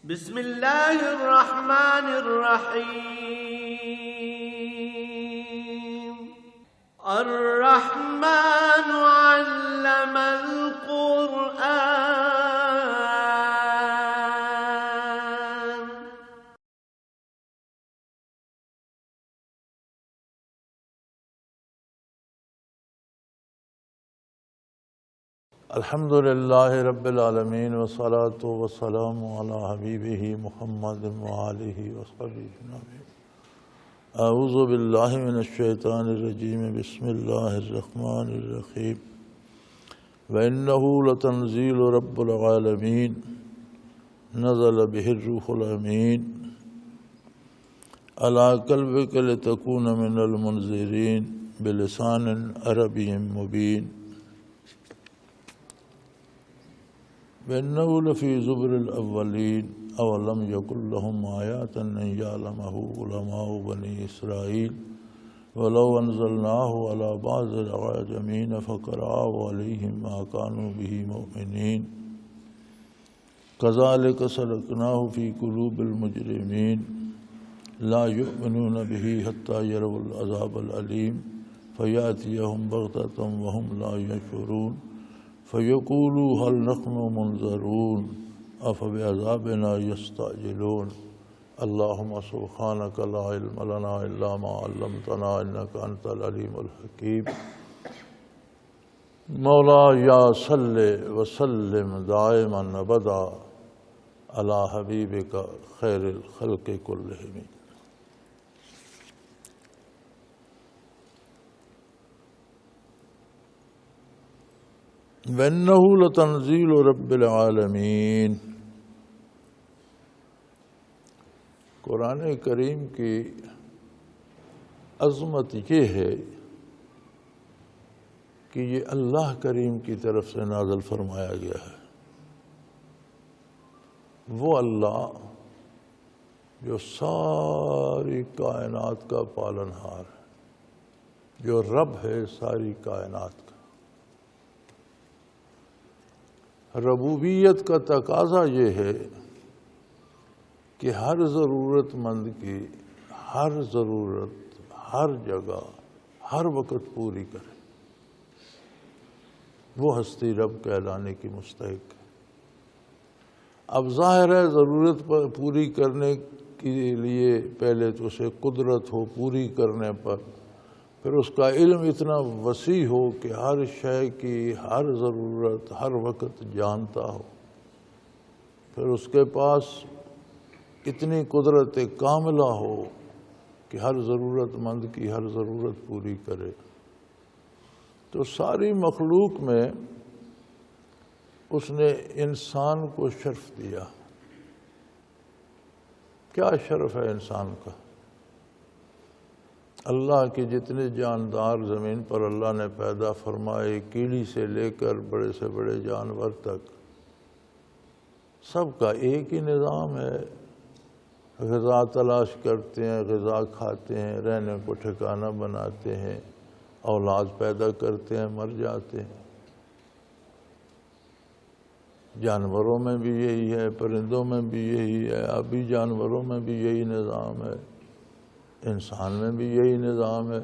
بسم اللہ الرحمن الرحیم الرحمن علم القرآن. الحمد للہ رب العالمین والصلاة والسلام علی حبیبہ محمد وآلہ وصحبہ اجمعین. اعوذ باللہ من الشیطان الرجیم. بسم اللہ الرحمن الرحیم. وَإِنَّهُ لَتَنزِيلُ رَبِّ الْعَالَمِينَ نَزَلَ بِهِ الرُّوحُ الْأَمِينُ عَلَىٰ قَلْبِكَ لِتَكُونَ مِنَ الْمُنذِرِينَ بِلِسَانٍ عَرَبِيٍّ مُبِينٍ. وَإِنَّهُ لَفِي زُبُرِ الْأَوَّلِينَ أَوَلَمْ يَكُنْ لَهُمْ آيَاتٌ أَنْ يَعْلَمَهُ عُلَمَاءُ بَنِي إِسْرَائِيلَ وَلَوْ أَنزَلْنَاهُ عَلَى بَعْضِ الْأَعْجَمِينَ فَقَرَأَهُ عَلَيْهِمْ مَا كَانُوا بِهِ مُؤْمِنِينَ كَذَلِكَ سَلَكْنَاهُ فِي قُلُوبِ الْمُجْرِمِينَ لَا يُؤْمِنُونَ بِهِ حَتَّى يَرَوْا الْعَذَابَ الْأَلِيمَ فَيَأْتِيَهُمْ بَغْتَةً وَهُمْ لَا يَشْعُرُونَ فَيَقُولُوا هَلْ نَحْنُ مُنظَرُونَ أَفَبِعَذَابِنَا يَسْتَعْجِلُونَ. اللهم سبحانك لا علم لنا إلا ما علمتنا إنك أنت العليم الحكيم. مولاي صل وسلم دائما أبدا على حبيبك خير الخلق كلهم. وَإِنَّهُ لَتَنزِيلُ رَبِّ الْعَالَمِينَ. قرآن کریم کی عظمت یہ ہے کہ یہ اللہ کریم کی طرف سے نازل فرمایا گیا ہے. وہ اللہ جو ساری کائنات کا پالنہار ہے، جو رب ہے ساری کائنات کا. ربوبیت کا تقاضا یہ ہے کہ ہر ضرورت مند کی ہر ضرورت ہر جگہ ہر وقت پوری کرے. وہ ہستی رب کہلانے کی مستحق ہے. اب ظاہر ہے ضرورت پوری کرنے کے لیے پہلے تو اسے قدرت ہو پوری کرنے پر، پھر اس کا علم اتنا وسیع ہو کہ ہر شے کی ہر ضرورت ہر وقت جانتا ہو، پھر اس کے پاس اتنی قدرت کاملہ ہو کہ ہر ضرورت مند کی ہر ضرورت پوری کرے. تو ساری مخلوق میں اس نے انسان کو شرف دیا. کیا شرف ہے انسان کا؟ اللہ کے جتنے جاندار زمین پر اللہ نے پیدا فرمائے، کیڑی سے لے کر بڑے سے بڑے جانور تک، سب کا ایک ہی نظام ہے. غذا تلاش کرتے ہیں، غذا کھاتے ہیں، رہنے کو ٹھکانہ بناتے ہیں، اولاد پیدا کرتے ہیں، مر جاتے ہیں. جانوروں میں بھی یہی ہے، پرندوں میں بھی یہی ہے، آبی جانوروں میں بھی یہی نظام ہے، انسان میں بھی یہی نظام ہے.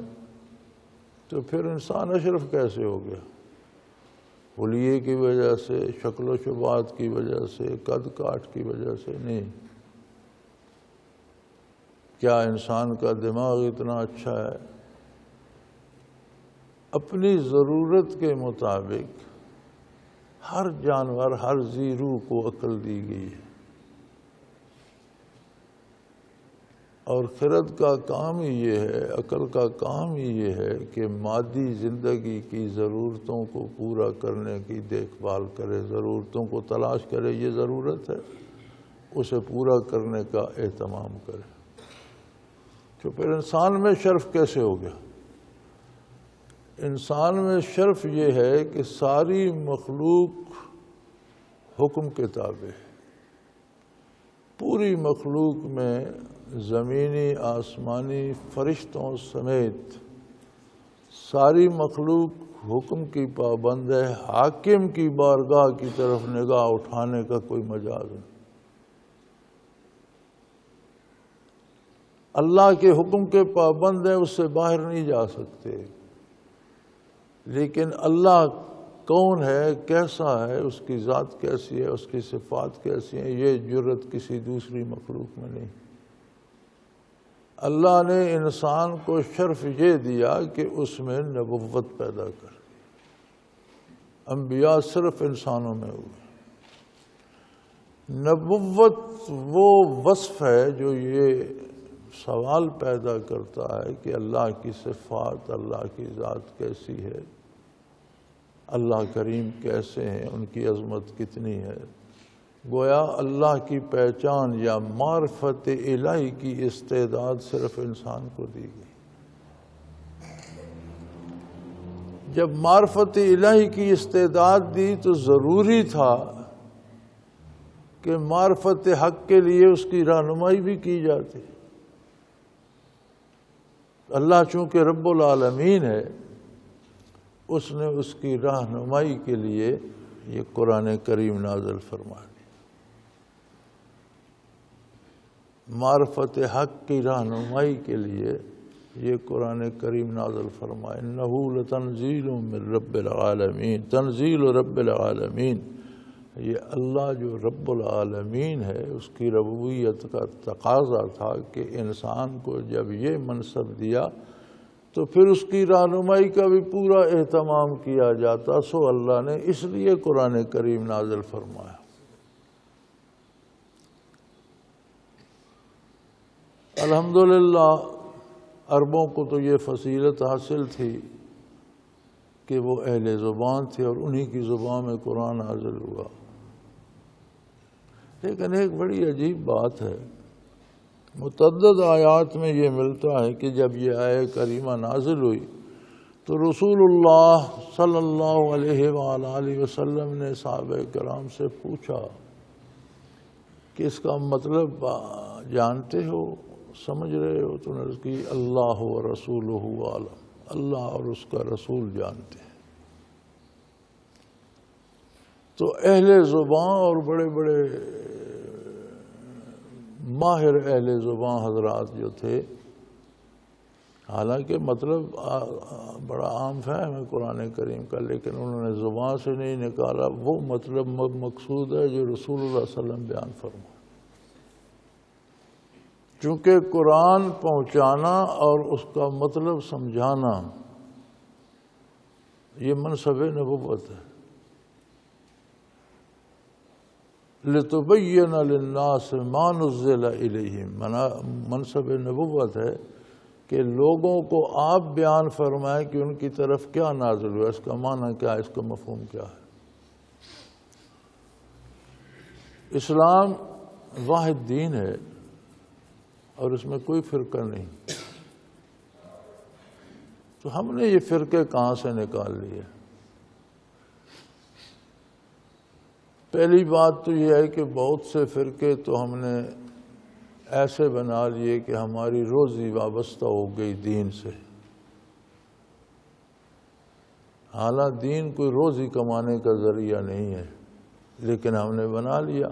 تو پھر انسان اشرف کیسے ہو گیا؟ حلیے کی وجہ سے، شکل و شبات کی وجہ سے، قد کاٹ کی وجہ سے نہیں. کیا انسان کا دماغ اتنا اچھا ہے؟ اپنی ضرورت کے مطابق ہر جانور ہر ذی روح کو عقل دی گئی ہے. اور خرد کا کام ہی یہ ہے، عقل کا کام ہی یہ ہے کہ مادی زندگی کی ضرورتوں کو پورا کرنے کی دیکھ بھال کرے، ضرورتوں کو تلاش کرے. یہ ضرورت ہے، اسے پورا کرنے کا اہتمام کرے. تو پھر انسان میں شرف کیسے ہو گیا؟ انسان میں شرف یہ ہے کہ ساری مخلوق حکم کے تابع ہے. پوری مخلوق میں زمینی آسمانی فرشتوں سمیت ساری مخلوق حکم کی پابند ہے. حاکم کی بارگاہ کی طرف نگاہ اٹھانے کا کوئی مجال نہیں. اللہ کے حکم کے پابند ہیں، اس سے باہر نہیں جا سکتے، لیکن اللہ کون ہے، کیسا ہے، اس کی ذات کیسی ہے، اس کی صفات کیسی ہیں، یہ جرت کسی دوسری مخلوق میں نہیں۔ اللہ نے انسان کو شرف یہ دیا کہ اس میں نبوت پیدا کر، انبیاء صرف انسانوں میں ہوئے۔ نبوت وہ وصف ہے جو یہ سوال پیدا کرتا ہے کہ اللہ کی صفات، اللہ کی ذات کیسی ہے، اللہ کریم کیسے ہیں، ان کی عظمت کتنی ہے۔ گویا اللہ کی پہچان یا معرفت الہی کی استعداد صرف انسان کو دی گئی۔ جب معرفت الہی کی استعداد دی تو ضروری تھا کہ معرفت حق کے لیے اس کی رہنمائی بھی کی جاتی۔ اللہ چونکہ رب العالمین ہے، اس نے اس کی رہنمائی کے لیے یہ قرآن کریم نازل فرمایا۔ معرفت حق کی رہنمائی کے لیے یہ قرآن کریم نازل فرمائے۔ انہ لتنزیل من رب العالمین، تنزیل رب العالمین، یہ اللہ جو رب العالمین ہے اس کی ربوبیت کا تقاضا تھا کہ انسان کو جب یہ منصب دیا تو پھر اس کی رہنمائی کا بھی پورا اہتمام کیا جاتا، سو اللہ نے اس لیے قرآن کریم نازل فرمایا۔ الحمدللہ عربوں کو تو یہ فضیلت حاصل تھی کہ وہ اہل زبان تھے اور انہی کی زبان میں قرآن نازل ہوا۔ لیکن ایک بڑی عجیب بات ہے، متعدد آیات میں یہ ملتا ہے کہ جب یہ آیہ کریمہ نازل ہوئی تو رسول اللہ صلی اللہ علیہ وآلہ وسلم نے صحابہ کرام سے پوچھا کہ اس کا مطلب جانتے ہو، سمجھ رہے ہو؟ تو نے کی اللہ و رسولہ عالم، اللہ اور اس کا رسول جانتے ہیں۔ تو اہل زبان اور بڑے بڑے ماہر اہل زبان حضرات جو تھے، حالانکہ مطلب بڑا عام فہم ہے قرآن کریم کا، لیکن انہوں نے زبان سے نہیں نکالا وہ مطلب مقصود ہے جو رسول اللہ صلی اللہ علیہ وسلم بیان فرمائے۔ چونکہ قرآن پہنچانا اور اس کا مطلب سمجھانا یہ منصب نبوت ہے۔ لِتُبَيِّنَ لِلنَّاسِ مَا نُزِّلَ إِلَيْهِمْ، منصب نبوت ہے کہ لوگوں کو آپ بیان فرمائیں کہ ان کی طرف کیا نازل ہوا، اس کا معنی کیا ہے، اس کا مفہوم کیا ہے۔ اسلام واحد دین ہے اور اس میں کوئی فرقہ نہیں، تو ہم نے یہ فرقے کہاں سے نکال لیے؟ پہلی بات تو یہ ہے کہ بہت سے فرقے تو ہم نے ایسے بنا لیے کہ ہماری روزی وابستہ ہو گئی دین سے۔ حالانکہ دین کوئی روزی کمانے کا ذریعہ نہیں ہے، لیکن ہم نے بنا لیا۔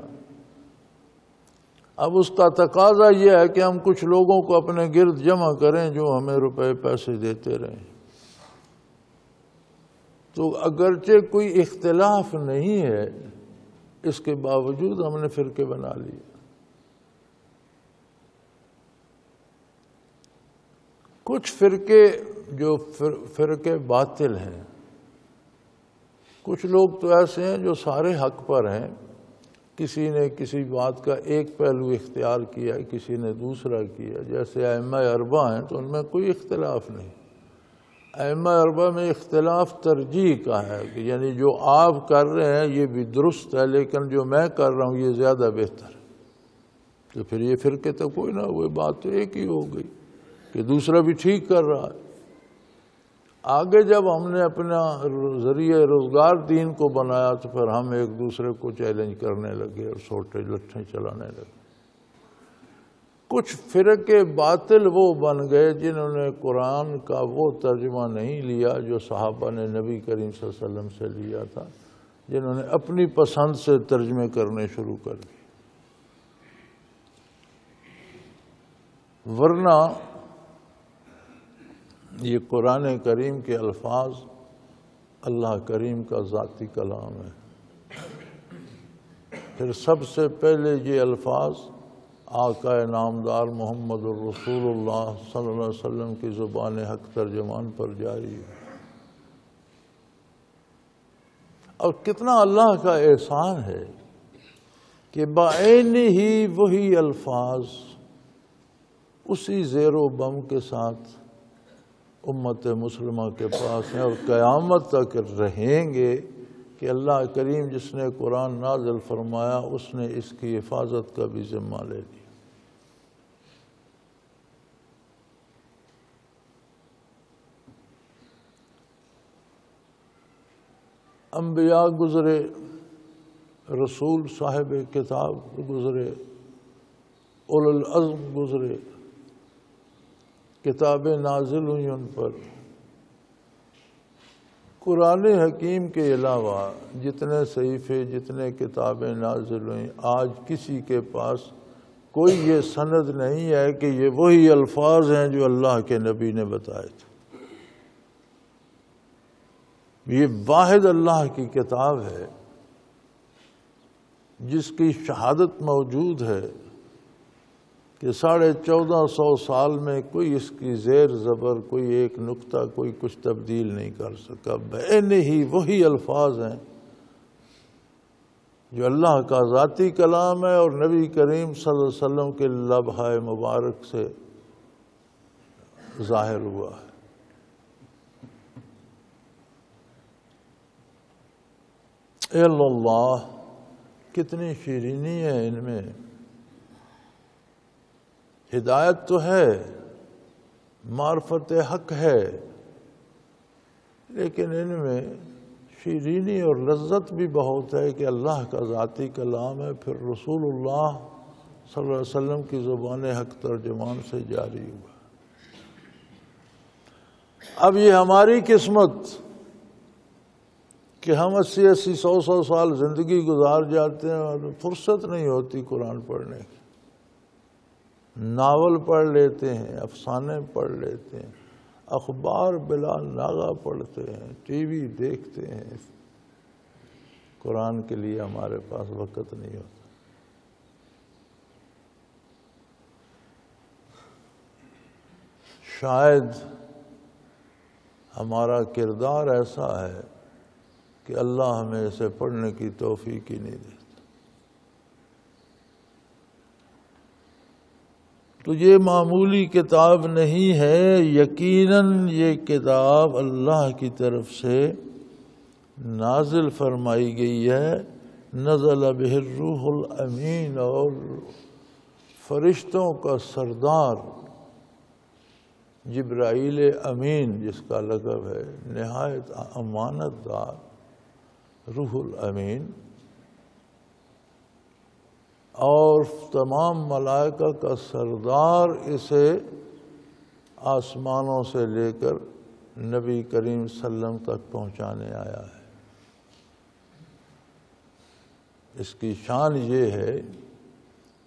اب اس کا تقاضا یہ ہے کہ ہم کچھ لوگوں کو اپنے گرد جمع کریں جو ہمیں روپے پیسے دیتے رہیں۔ تو اگرچہ کوئی اختلاف نہیں ہے، اس کے باوجود ہم نے فرقے بنا لیے۔ کچھ فرقے جو فرقے باطل ہیں، کچھ لوگ تو ایسے ہیں جو سارے حق پر ہیں، کسی نے کسی بات کا ایک پہلو اختیار کیا، کسی نے دوسرا کیا۔ جیسے ائمہ اربعہ ہیں تو ان میں کوئی اختلاف نہیں۔ ائمہ اربعہ میں اختلاف ترجیح کا ہے کہ یعنی جو آپ کر رہے ہیں یہ بھی درست ہے، لیکن جو میں کر رہا ہوں یہ زیادہ بہتر ہے۔ تو پھر یہ فرقے تو کوئی نہ ہوئی، بات تو ایک ہی ہو گئی کہ دوسرا بھی ٹھیک کر رہا ہے۔ آگے جب ہم نے اپنا ذریعہ روزگار دین کو بنایا تو پھر ہم ایک دوسرے کو چیلنج کرنے لگے اور سوٹے لٹھیں چلانے لگے۔ کچھ فرقے باطل وہ بن گئے جنہوں نے قرآن کا وہ ترجمہ نہیں لیا جو صحابہ نے نبی کریم صلی اللہ علیہ وسلم سے لیا تھا، جنہوں نے اپنی پسند سے ترجمے کرنے شروع کر دیے۔ ورنہ یہ قرآن کریم کے الفاظ اللہ کریم کا ذاتی کلام ہے۔ پھر سب سے پہلے یہ الفاظ آقا نامدار محمد الرسول اللہ صلی اللہ علیہ وسلم کی زبان حق ترجمان پر جاری ہے۔ اور کتنا اللہ کا احسان ہے کہ بعین ہی وہی الفاظ اسی زیر و بم کے ساتھ امت مسلمہ کے پاس ہیں اور قیامت تک رہیں گے کہ اللہ کریم جس نے قرآن نازل فرمایا اس نے اس کی حفاظت کا بھی ذمہ لے لیا۔ انبیاء گزرے، رسول صاحب کتاب گزرے، اولو العزم گزرے، کتابیں نازل ہوئی ان پر۔ قرآن حکیم کے علاوہ جتنے صحیفے، جتنے کتابیں نازل ہوئیں، آج کسی کے پاس کوئی یہ سند نہیں ہے کہ یہ وہی الفاظ ہیں جو اللہ کے نبی نے بتائے تھے۔ یہ واحد اللہ کی کتاب ہے جس کی شہادت موجود ہے کہ 1450 سال میں کوئی اس کی زیر زبر، کوئی ایک نقطہ، کوئی کچھ تبدیل نہیں کر سکا۔ بعین ہی وہی الفاظ ہیں جو اللہ کا ذاتی کلام ہے اور نبی کریم صلی اللہ علیہ وسلم کے لبحہ مبارک سے ظاہر ہوا ہے۔ اے اللہ، کتنی شیرینی ہے ان میں۔ ہدایت تو ہے، معرفت حق ہے، لیکن ان میں شیرینی اور لذت بھی بہت ہے کہ اللہ کا ذاتی کلام ہے، پھر رسول اللہ صلی اللہ علیہ وسلم کی زبان حق ترجمان سے جاری ہوا۔ اب یہ ہماری قسمت کہ ہم 80 100 سال زندگی گزار جاتے ہیں اور فرصت نہیں ہوتی قرآن پڑھنے کی۔ ناول پڑھ لیتے ہیں، افسانے پڑھ لیتے ہیں، اخبار بلا ناغہ پڑھتے ہیں، ٹی وی دیکھتے ہیں، قرآن کے لیے ہمارے پاس وقت نہیں ہوتا۔ شاید ہمارا کردار ایسا ہے کہ اللہ ہمیں اسے پڑھنے کی توفیق ہی نہیں دیتا۔ تو یہ معمولی کتاب نہیں ہے، یقیناً یہ کتاب اللہ کی طرف سے نازل فرمائی گئی ہے۔ نزل بہ الروح الامین، اور فرشتوں کا سردار جبرائیل امین جس کا لقب ہے، نہایت امانت دار روح الامین، اور تمام ملائکہ کا سردار اسے آسمانوں سے لے کر نبی کریم صلی اللہ علیہ وسلم تک پہنچانے آیا ہے۔ اس کی شان یہ ہے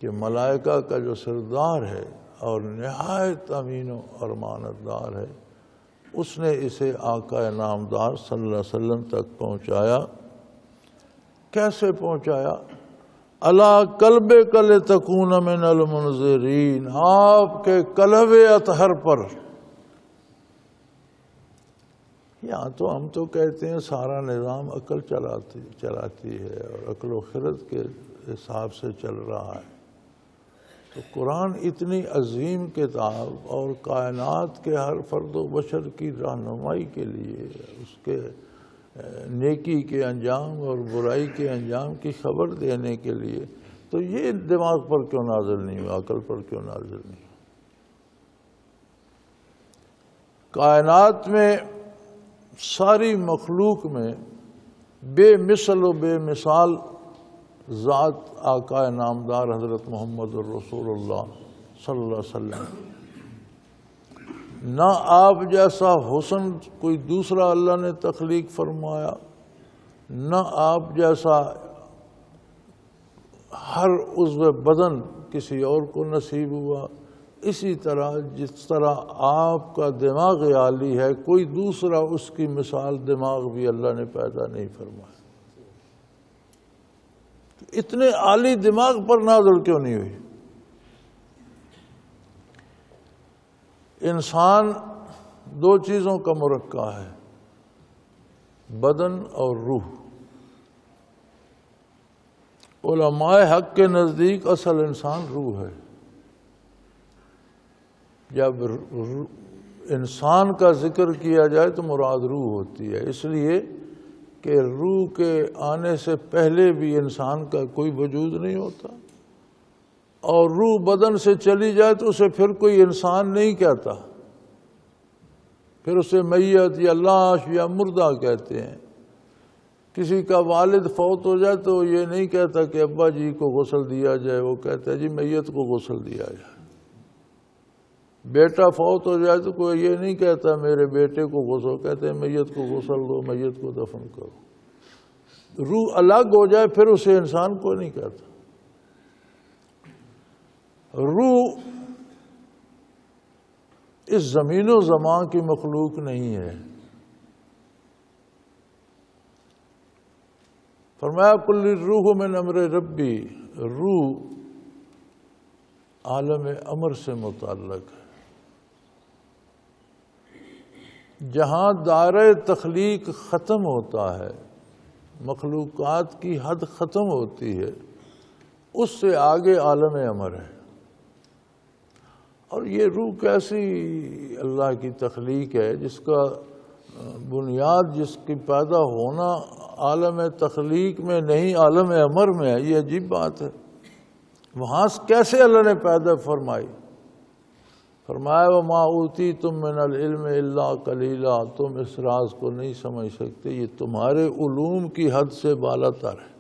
کہ ملائکہ کا جو سردار ہے اور نہایت امین و امانت دار ہے، اس نے اسے آقا نامدار صلی اللہ علیہ وسلم تک پہنچایا۔ کیسے پہنچایا؟ علی قلبک لتکون من المنذرین، آپ کے قلب اطہر پر۔ یہاں تو ہم تو کہتے ہیں سارا نظام عقل چلاتی ہے اور عقل و خرد کے حساب سے چل رہا ہے، تو قرآن اتنی عظیم کتاب اور کائنات کے ہر فرد و بشر کی رہنمائی کے لیے، اس کے نیکی کے انجام اور برائی کے انجام کی خبر دینے کے لیے، تو یہ دماغ پر کیوں نازل نہیں ہوا، عقل پر کیوں نازل نہیں ہوا؟ کائنات میں ساری مخلوق میں بے مثل و بے مثال ذات آقا نامدار حضرت محمد الرسول اللہ صلی اللہ علیہ وسلم۔ نہ آپ جیسا حسن کوئی دوسرا اللہ نے تخلیق فرمایا، نہ آپ جیسا ہر عضو بدن کسی اور کو نصیب ہوا، اسی طرح جس طرح آپ کا دماغ عالی ہے، کوئی دوسرا اس کی مثال دماغ بھی اللہ نے پیدا نہیں فرمایا۔ اتنے عالی دماغ پر نازل کیوں نہیں ہوئی؟ انسان دو چیزوں کا مرکب ہے، بدن اور روح۔ علماء حق کے نزدیک اصل انسان روح ہے۔ جب انسان کا ذکر کیا جائے تو مراد روح ہوتی ہے، اس لیے کہ روح کے آنے سے پہلے بھی انسان کا کوئی وجود نہیں ہوتا، اور روح بدن سے چلی جائے تو اسے پھر کوئی انسان نہیں کہتا، پھر اسے میت یا لاش یا مردہ کہتے ہیں۔ کسی کا والد فوت ہو جائے تو یہ نہیں کہتا کہ ابا جی کو غسل دیا جائے، وہ کہتا ہے جی میت کو غسل دیا جائے۔ بیٹا فوت ہو جائے تو کوئی یہ نہیں کہتا میرے بیٹے کو غسل، کہتے ہیں میت کو غسل دو، میت کو دفن کرو۔ روح الگ ہو جائے پھر اسے انسان کو نہیں کہتا۔ روح اس زمین و زمان کی مخلوق نہیں ہے۔ فرمایا کل الروح من امر ربی، روح عالم امر سے متعلق ہے۔ جہاں دائرہ تخلیق ختم ہوتا ہے، مخلوقات کی حد ختم ہوتی ہے، اس سے آگے عالم امر ہے۔ اور یہ روح کیسی اللہ کی تخلیق ہے جس کا بنیاد، جس کی پیدا ہونا عالم تخلیق میں نہیں عالم امر میں ہے۔ یہ عجیب بات ہے، وہاں کیسے اللہ نے پیدا فرمائی؟ فرمایا وَمَا أُوتِيتُم مِّنَ الْعِلْمِ إِلَّا قَلِيلًا، تم اس راز کو نہیں سمجھ سکتے، یہ تمہارے علوم کی حد سے بالا تر ہے۔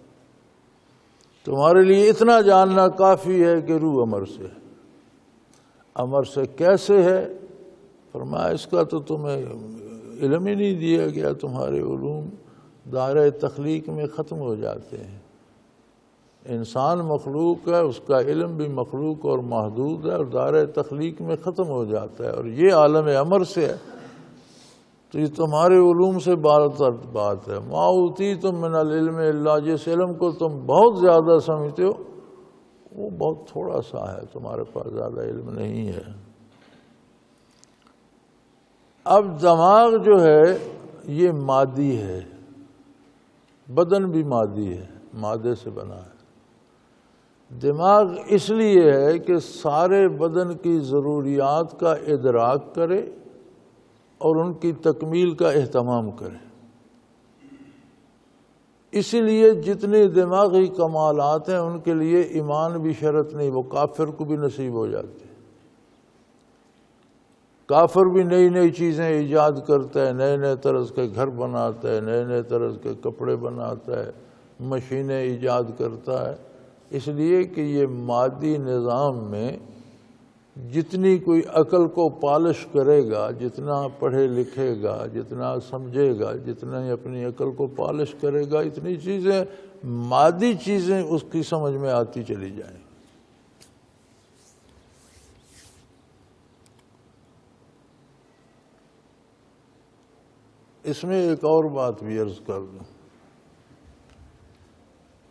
تمہارے لیے اتنا جاننا کافی ہے کہ روح امر سے ہے۔ امر سے کیسے ہے؟ فرمایا اس کا تو تمہیں علم ہی نہیں دیا گیا، تمہارے علوم دائرہ تخلیق میں ختم ہو جاتے ہیں۔ انسان مخلوق ہے، اس کا علم بھی مخلوق اور محدود ہے، اور دائرہ تخلیق میں ختم ہو جاتا ہے، اور یہ عالم امر سے ہے، تو یہ تمہارے علوم سے بالاتر بات ہے۔ ما اوتیتم من العلم الا، جس علم کو تم بہت زیادہ سمجھتے ہو وہ بہت تھوڑا سا ہے، تمہارے پاس زیادہ علم نہیں ہے۔ اب دماغ جو ہے یہ مادی ہے، بدن بھی مادی ہے، مادے سے بنا ہے۔ دماغ اس لیے ہے کہ سارے بدن کی ضروریات کا ادراک کرے اور ان کی تکمیل کا اہتمام کرے۔ اسی لیے جتنے دماغی کمالات ہیں ان کے لیے ایمان بھی شرط نہیں، وہ کافر کو بھی نصیب ہو جاتے ہیں۔ کافر بھی نئی نئی چیزیں ایجاد کرتا ہے، نئے نئے طرز کے گھر بناتا ہے، نئے نئے طرز کے کپڑے بناتا ہے، مشینیں ایجاد کرتا ہے، اس لیے کہ یہ مادی نظام میں جتنی کوئی عقل کو پالش کرے گا، جتنا پڑھے لکھے گا، جتنا سمجھے گا، جتنا اپنی عقل کو پالش کرے گا، اتنی چیزیں مادی چیزیں اس کی سمجھ میں آتی چلی جائیں۔ اس میں ایک اور بات بھی عرض کر دوں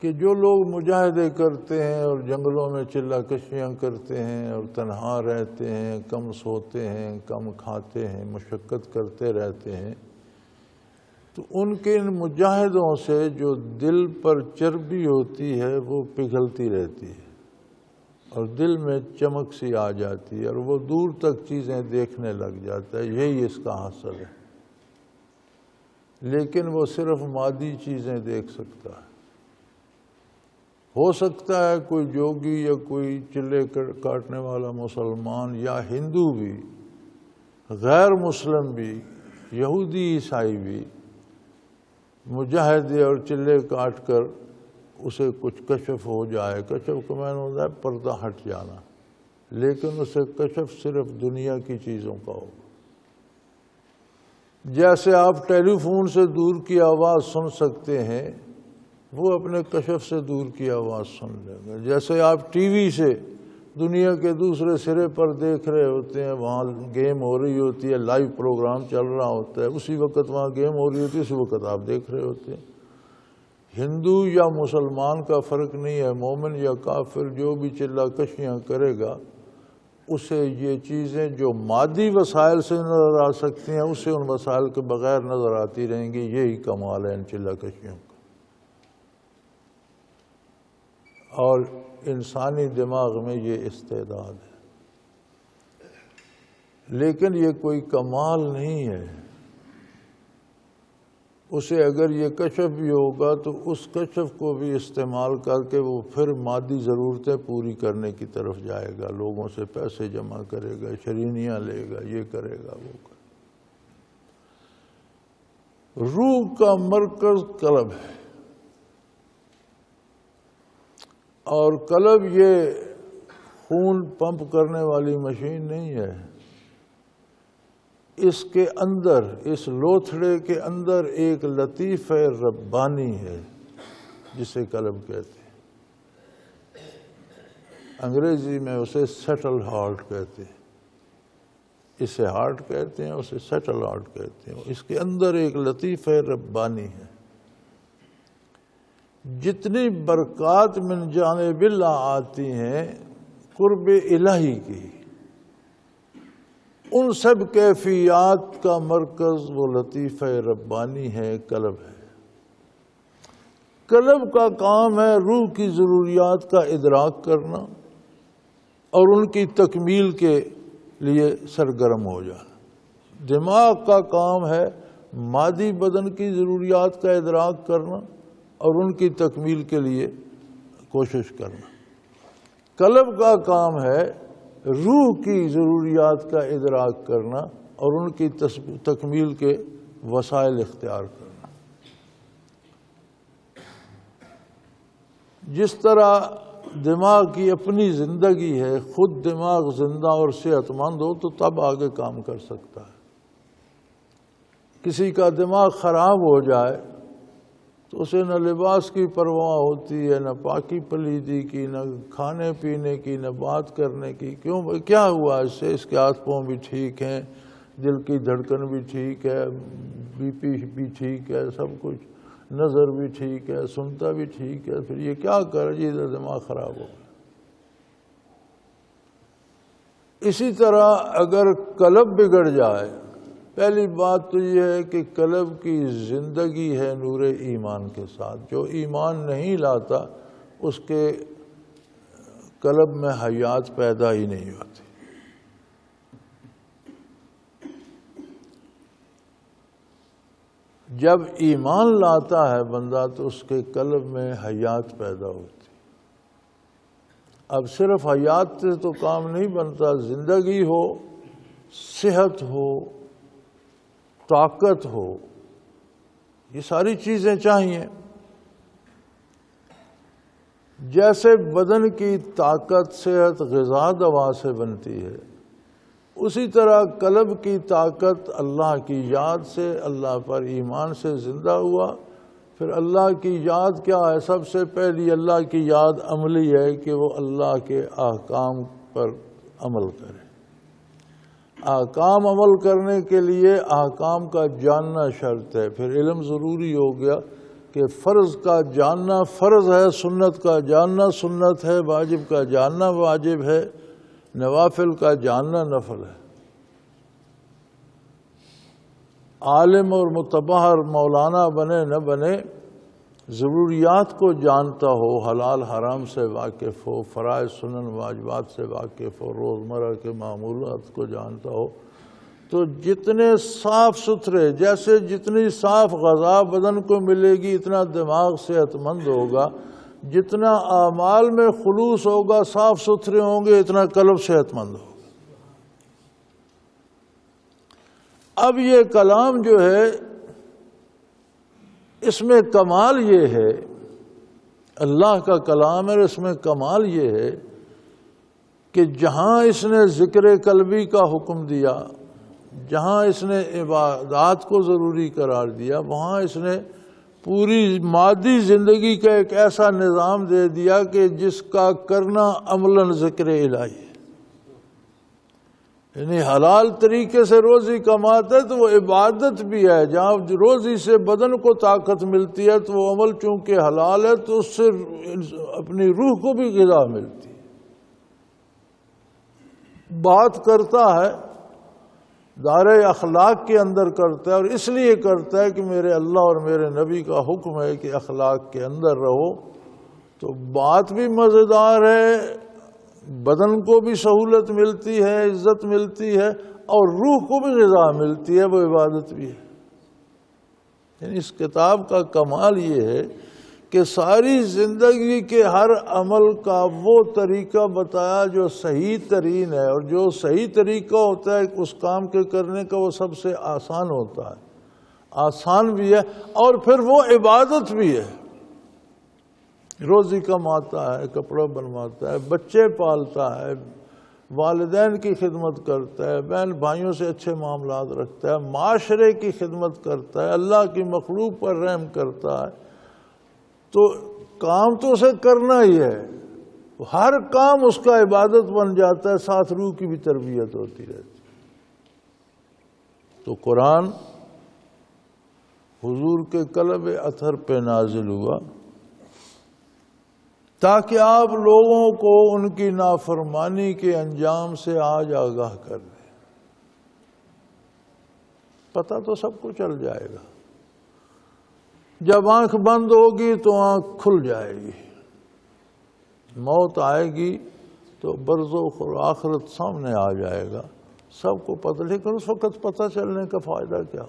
کہ جو لوگ مجاہدے کرتے ہیں اور جنگلوں میں چلہ کشیاں کرتے ہیں اور تنہا رہتے ہیں، کم سوتے ہیں، کم کھاتے ہیں، مشقت کرتے رہتے ہیں، تو ان کے ان مجاہدوں سے جو دل پر چربی ہوتی ہے وہ پگھلتی رہتی ہے اور دل میں چمک سی آ جاتی ہے اور وہ دور تک چیزیں دیکھنے لگ جاتا ہے۔ یہی اس کا حاصل ہے، لیکن وہ صرف مادی چیزیں دیکھ سکتا ہے۔ ہو سکتا ہے کوئی جوگی یا کوئی چلے کاٹنے والا مسلمان یا ہندو بھی، غیر مسلم بھی، یہودی عیسائی بھی مجاہدے اور چلے کاٹ کر اسے کچھ کشف ہو جائے۔ کشف کا معنی ہوتا ہے پردہ ہٹ جانا، لیکن اسے کشف صرف دنیا کی چیزوں کا ہوگا۔ جیسے آپ ٹیلی فون سے دور کی آواز سن سکتے ہیں، وہ اپنے کشف سے دور کی آواز سن لیں گے۔ جیسے آپ ٹی وی سے دنیا کے دوسرے سرے پر دیکھ رہے ہوتے ہیں، وہاں گیم ہو رہی ہوتی ہے، لائیو پروگرام چل رہا ہوتا ہے، اسی وقت وہاں گیم ہو رہی ہوتی ہے، اسی وقت آپ دیکھ رہے ہوتے ہیں۔ ہندو یا مسلمان کا فرق نہیں ہے، مومن یا کافر جو بھی چلا کشیاں کرے گا، اسے یہ چیزیں جو مادی وسائل سے نظر آ سکتی ہیں اسے ان وسائل کے بغیر نظر آتی رہیں گی۔ یہی کمال ہے ان چلا کشیوں کا۔ اور انسانی دماغ میں یہ استعداد ہے، لیکن یہ کوئی کمال نہیں ہے۔ اسے اگر یہ کشف بھی ہوگا تو اس کشف کو بھی استعمال کر کے وہ پھر مادی ضرورتیں پوری کرنے کی طرف جائے گا، لوگوں سے پیسے جمع کرے گا، شرینیاں لے گا، یہ کرے گا، وہ کرے گا۔ روح کا مرکز قلب ہے، اور قلب یہ خون پمپ کرنے والی مشین نہیں ہے۔ اس کے اندر، اس لوتھڑے کے اندر ایک لطیفہ ربانی ہے جسے قلب کہتے ہیں۔ انگریزی میں اسے سیٹل ہارٹ کہتے ہیں، اسے ہارٹ کہتے ہیں، اسے سیٹل ہارٹ کہتے ہیں۔ اس کے اندر ایک لطیفہ ربانی ہے۔ جتنی برکات من جانب اللہ آتی ہیں قرب الہی کی، ان سب کیفیات کا مرکز وہ لطیفہ ربانی ہے، قلب ہے۔ قلب کا کام ہے روح کی ضروریات کا ادراک کرنا اور ان کی تکمیل کے لیے سرگرم ہو جانا۔ دماغ کا کام ہے مادی بدن کی ضروریات کا ادراک کرنا اور ان کی تکمیل کے لیے کوشش کرنا۔ قلب کا کام ہے روح کی ضروریات کا ادراک کرنا اور ان کی تکمیل کے وسائل اختیار کرنا۔ جس طرح دماغ کی اپنی زندگی ہے، خود دماغ زندہ اور صحت مند ہو تو تب آگے کام کر سکتا ہے۔ کسی کا دماغ خراب ہو جائے تو اسے نہ لباس کی پرواہ ہوتی ہے، نہ پاکی پلیدی کی، نہ کھانے پینے کی، نہ بات کرنے کی۔ کیوں؟ کیا ہوا اس سے؟ اس کے ہاتھ پاؤں بھی ٹھیک ہیں، دل کی دھڑکن بھی ٹھیک ہے، بی پی بھی ٹھیک ہے، سب کچھ، نظر بھی ٹھیک ہے، سنتا بھی ٹھیک ہے، پھر یہ کیا کر جی دماغ خراب ہو گیا۔ اسی طرح اگر قلب بگڑ جائے، پہلی بات تو یہ ہے کہ قلب کی زندگی ہے نور ایمان کے ساتھ۔ جو ایمان نہیں لاتا اس کے قلب میں حیات پیدا ہی نہیں ہوتی۔ جب ایمان لاتا ہے بندہ تو اس کے قلب میں حیات پیدا ہوتی۔ اب صرف حیات سے تو کام نہیں بنتا، زندگی ہو، صحت ہو، طاقت ہو، یہ ساری چیزیں چاہیے۔ جیسے بدن کی طاقت، صحت غذا دوا سے بنتی ہے، اسی طرح قلب کی طاقت اللہ کی یاد سے، اللہ پر ایمان سے زندہ ہوا۔ پھر اللہ کی یاد کیا ہے؟ سب سے پہلی اللہ کی یاد عملی ہے کہ وہ اللہ کے احکام پر عمل کرے۔ احکام عمل کرنے کے لیے احکام کا جاننا شرط ہے۔ پھر علم ضروری ہو گیا کہ فرض کا جاننا فرض ہے، سنت کا جاننا سنت ہے، واجب کا جاننا واجب ہے، نوافل کا جاننا نفل ہے۔ عالم اور متبحر مولانا بنے نہ بنے، ضروریات کو جانتا ہو، حلال حرام سے واقف ہو، فرائض سنن واجبات سے واقف ہو، روزمرہ کے معمولات کو جانتا ہو، تو جتنے صاف ستھرے، جیسے جتنی صاف غذا بدن کو ملے گی اتنا دماغ صحت مند ہوگا، جتنا اعمال میں خلوص ہوگا، صاف ستھرے ہوں گے، اتنا قلب صحت مند ہوگا۔ اب یہ کلام جو ہے اس میں کمال یہ ہے، اللہ کا کلام ہے، اس میں کمال یہ ہے کہ جہاں اس نے ذکر قلبی کا حکم دیا، جہاں اس نے عبادات کو ضروری قرار دیا، وہاں اس نے پوری مادی زندگی کا ایک ایسا نظام دے دیا کہ جس کا کرنا عملاً ذکر الہی ہے. یعنی حلال طریقے سے روزی کماتا ہے تو وہ عبادت بھی ہے. جہاں روزی سے بدن کو طاقت ملتی ہے تو وہ عمل چونکہ حلال ہے تو اس سے اپنی روح کو بھی غذا ملتی ہے. بات کرتا ہے دائرہ اخلاق کے اندر کرتا ہے، اور اس لیے کرتا ہے کہ میرے اللہ اور میرے نبی کا حکم ہے کہ اخلاق کے اندر رہو. تو بات بھی مزیدار ہے، بدن کو بھی سہولت ملتی ہے، عزت ملتی ہے، اور روح کو بھی غذا ملتی ہے، وہ عبادت بھی ہے. یعنی اس کتاب کا کمال یہ ہے کہ ساری زندگی کے ہر عمل کا وہ طریقہ بتایا جو صحیح ترین ہے، اور جو صحیح طریقہ ہوتا ہے اس کام کے کرنے کا وہ سب سے آسان ہوتا ہے، آسان بھی ہے اور پھر وہ عبادت بھی ہے. روزی کماتا ہے، کپڑا بنواتا ہے، بچے پالتا ہے، والدین کی خدمت کرتا ہے، بہن بھائیوں سے اچھے معاملات رکھتا ہے، معاشرے کی خدمت کرتا ہے، اللہ کی مخلوق پر رحم کرتا ہے. تو کام تو اسے کرنا ہی ہے، ہر کام اس کا عبادت بن جاتا ہے، ساتھ روح کی بھی تربیت ہوتی رہتی. تو قرآن حضور کے قلب اطہر پہ نازل ہوا تاکہ آپ لوگوں کو ان کی نافرمانی کے انجام سے آج آگاہ کر دیں. پتہ تو سب کو چل جائے گا، جب آنکھ بند ہوگی تو آنکھ کھل جائے گی، موت آئے گی تو برزخ اور آخرت سامنے آ جائے گا، سب کو پتہ. لیکن اس وقت پتہ چلنے کا فائدہ کیا؟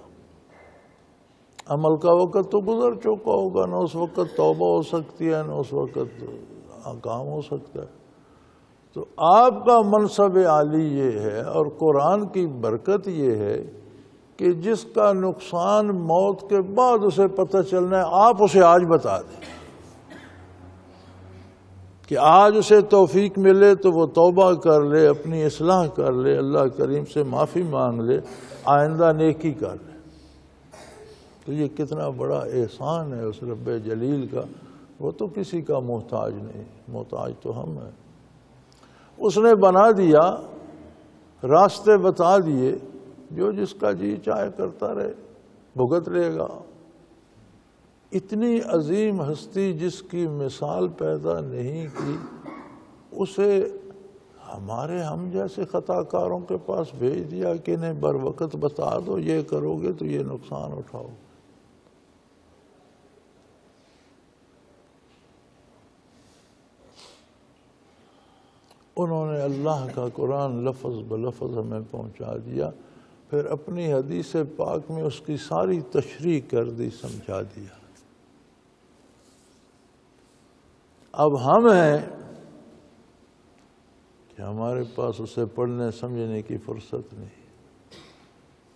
عمل کا وقت تو گزر چکا ہوگا، نہ اس وقت توبہ ہو سکتی ہے، نہ اس وقت کام ہو سکتا ہے. تو آپ کا منصب عالی یہ ہے، اور قرآن کی برکت یہ ہے کہ جس کا نقصان موت کے بعد اسے پتہ چلنا ہے، آپ اسے آج بتا دیں کہ آج اسے توفیق ملے تو وہ توبہ کر لے، اپنی اصلاح کر لے، اللہ کریم سے معافی مانگ لے، آئندہ نیکی کر لے. تو یہ کتنا بڑا احسان ہے اس رب جلیل کا. وہ تو کسی کا محتاج نہیں، محتاج تو ہم ہیں. اس نے بنا دیا، راستے بتا دیے، جو جس کا جی چاہے کرتا رہے، بھگت لے گا. اتنی عظیم ہستی جس کی مثال پیدا نہیں کی، اسے ہمارے ہم جیسے خطا کاروں کے پاس بھیج دیا کہ انہیں بر وقت بتا دو، یہ کرو گے تو یہ نقصان اٹھاؤ. انہوں نے اللہ کا قرآن لفظ بلفظ ہمیں پہنچا دیا، پھر اپنی حدیث پاک میں اس کی ساری تشریح کر دی، سمجھا دیا. اب ہم ہیں کہ ہمارے پاس اسے پڑھنے سمجھنے کی فرصت نہیں.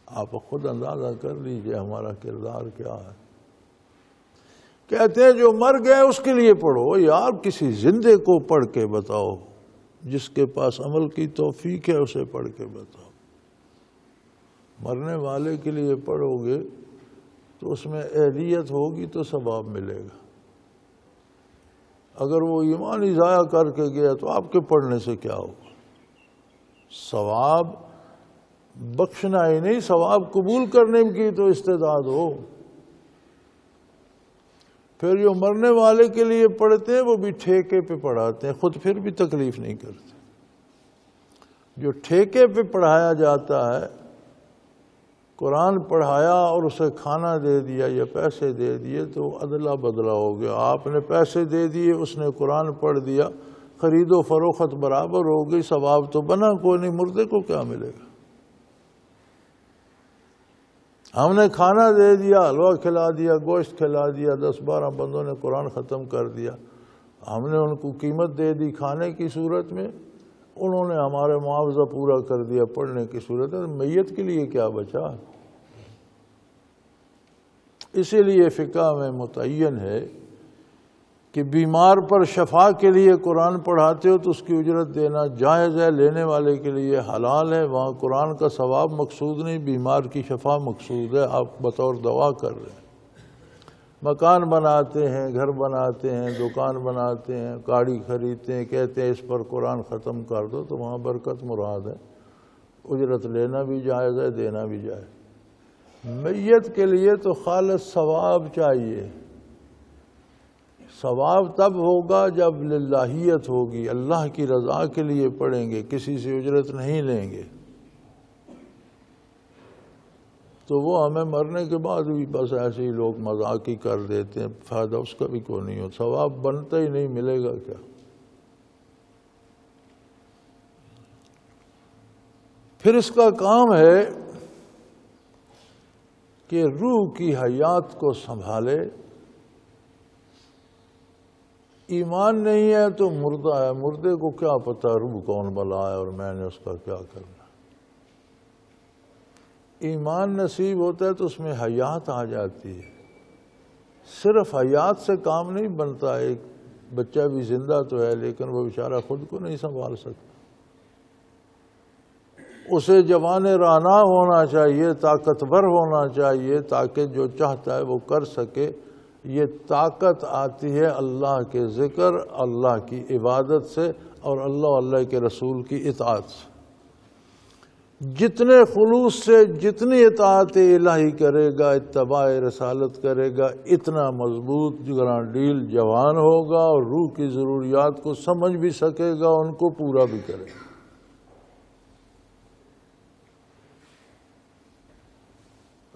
آپ خود اندازہ کر لیجئے ہمارا کردار کیا ہے. کہتے ہیں جو مر گئے اس کے لیے پڑھو. یار کسی زندے کو پڑھ کے بتاؤ، جس کے پاس عمل کی توفیق ہے اسے پڑھ کے بتاؤ. مرنے والے کے لیے پڑھو گے تو اس میں اہلیت ہوگی تو ثواب ملے گا. اگر وہ ایمان ہی ضائع کر کے گیا تو آپ کے پڑھنے سے کیا ہوگا؟ ثواب بخشنا ہی نہیں، ثواب قبول کرنے کی تو استعداد ہو. پھر جو مرنے والے کے لیے پڑھتے ہیں وہ بھی ٹھیکے پہ پڑھاتے ہیں، خود پھر بھی تکلیف نہیں کرتے. جو ٹھیکے پہ پڑھایا جاتا ہے، قرآن پڑھایا اور اسے کھانا دے دیا یا پیسے دے دیے تو ادلا بدلا ہو گیا. آپ نے پیسے دے دیے، اس نے قرآن پڑھ دیا، خرید و فروخت برابر ہو گئی، ثواب تو بنا کوئی نہیں. مردے کو کیا ملے گا؟ ہم نے کھانا دے دیا، حلوہ کھلا دیا، گوشت کھلا دیا، 10-12 بندوں نے قرآن ختم کر دیا. ہم نے ان کو قیمت دے دی کھانے کی صورت میں، انہوں نے ہمارے معاوضہ پورا کر دیا پڑھنے کی صورت میں. میت کے لیے کیا بچا؟ اسی لیے فقہ میں متعین ہے کہ بیمار پر شفا کے لیے قرآن پڑھاتے ہو تو اس کی اجرت دینا جائز ہے، لینے والے کے لیے حلال ہے. وہاں قرآن کا ثواب مقصود نہیں، بیمار کی شفا مقصود ہے، آپ بطور دوا کر رہے ہیں. مکان بناتے ہیں، گھر بناتے ہیں، دکان بناتے ہیں، گاڑی خریدتے ہیں، کہتے ہیں اس پر قرآن ختم کر دو، تو وہاں برکت مراد ہے، اجرت لینا بھی جائز ہے، دینا بھی جائز۔ میت کے لیے تو خالص ثواب چاہیے۔ ثواب تب ہوگا جب للہیت ہوگی، اللہ کی رضا کے لیے پڑھیں گے، کسی سے اجرت نہیں لیں گے، تو وہ ہمیں مرنے کے بعد بھی بس ایسے ہی لوگ مذاق ہی کر دیتے ہیں، فائدہ اس کا بھی کوئی نہیں ہو، ثواب بنتا ہی نہیں، ملے گا کیا؟ پھر اس کا کام ہے کہ روح کی حیات کو سنبھالے۔ ایمان نہیں ہے تو مردہ ہے، مردے کو کیا پتہ روح کون بلا ہے اور میں نے اس کا کیا کرنا۔ ایمان نصیب ہوتا ہے تو اس میں حیات آ جاتی ہے۔ صرف حیات سے کام نہیں بنتا، ایک بچہ بھی زندہ تو ہے لیکن وہ بیچارہ خود کو نہیں سنبھال سکتا، اسے جوان رانا ہونا چاہیے، طاقتور ہونا چاہیے تاکہ جو چاہتا ہے وہ کر سکے۔ یہ طاقت آتی ہے اللہ کے ذکر، اللہ کی عبادت سے اور اللہ کے رسول کی اطاعت سے۔ جتنے خلوص سے جتنی اطاعت الہی کرے گا، اتباع رسالت کرے گا، اتنا مضبوط گرانڈیل جوان ہوگا اور روح کی ضروریات کو سمجھ بھی سکے گا، ان کو پورا بھی کرے گا۔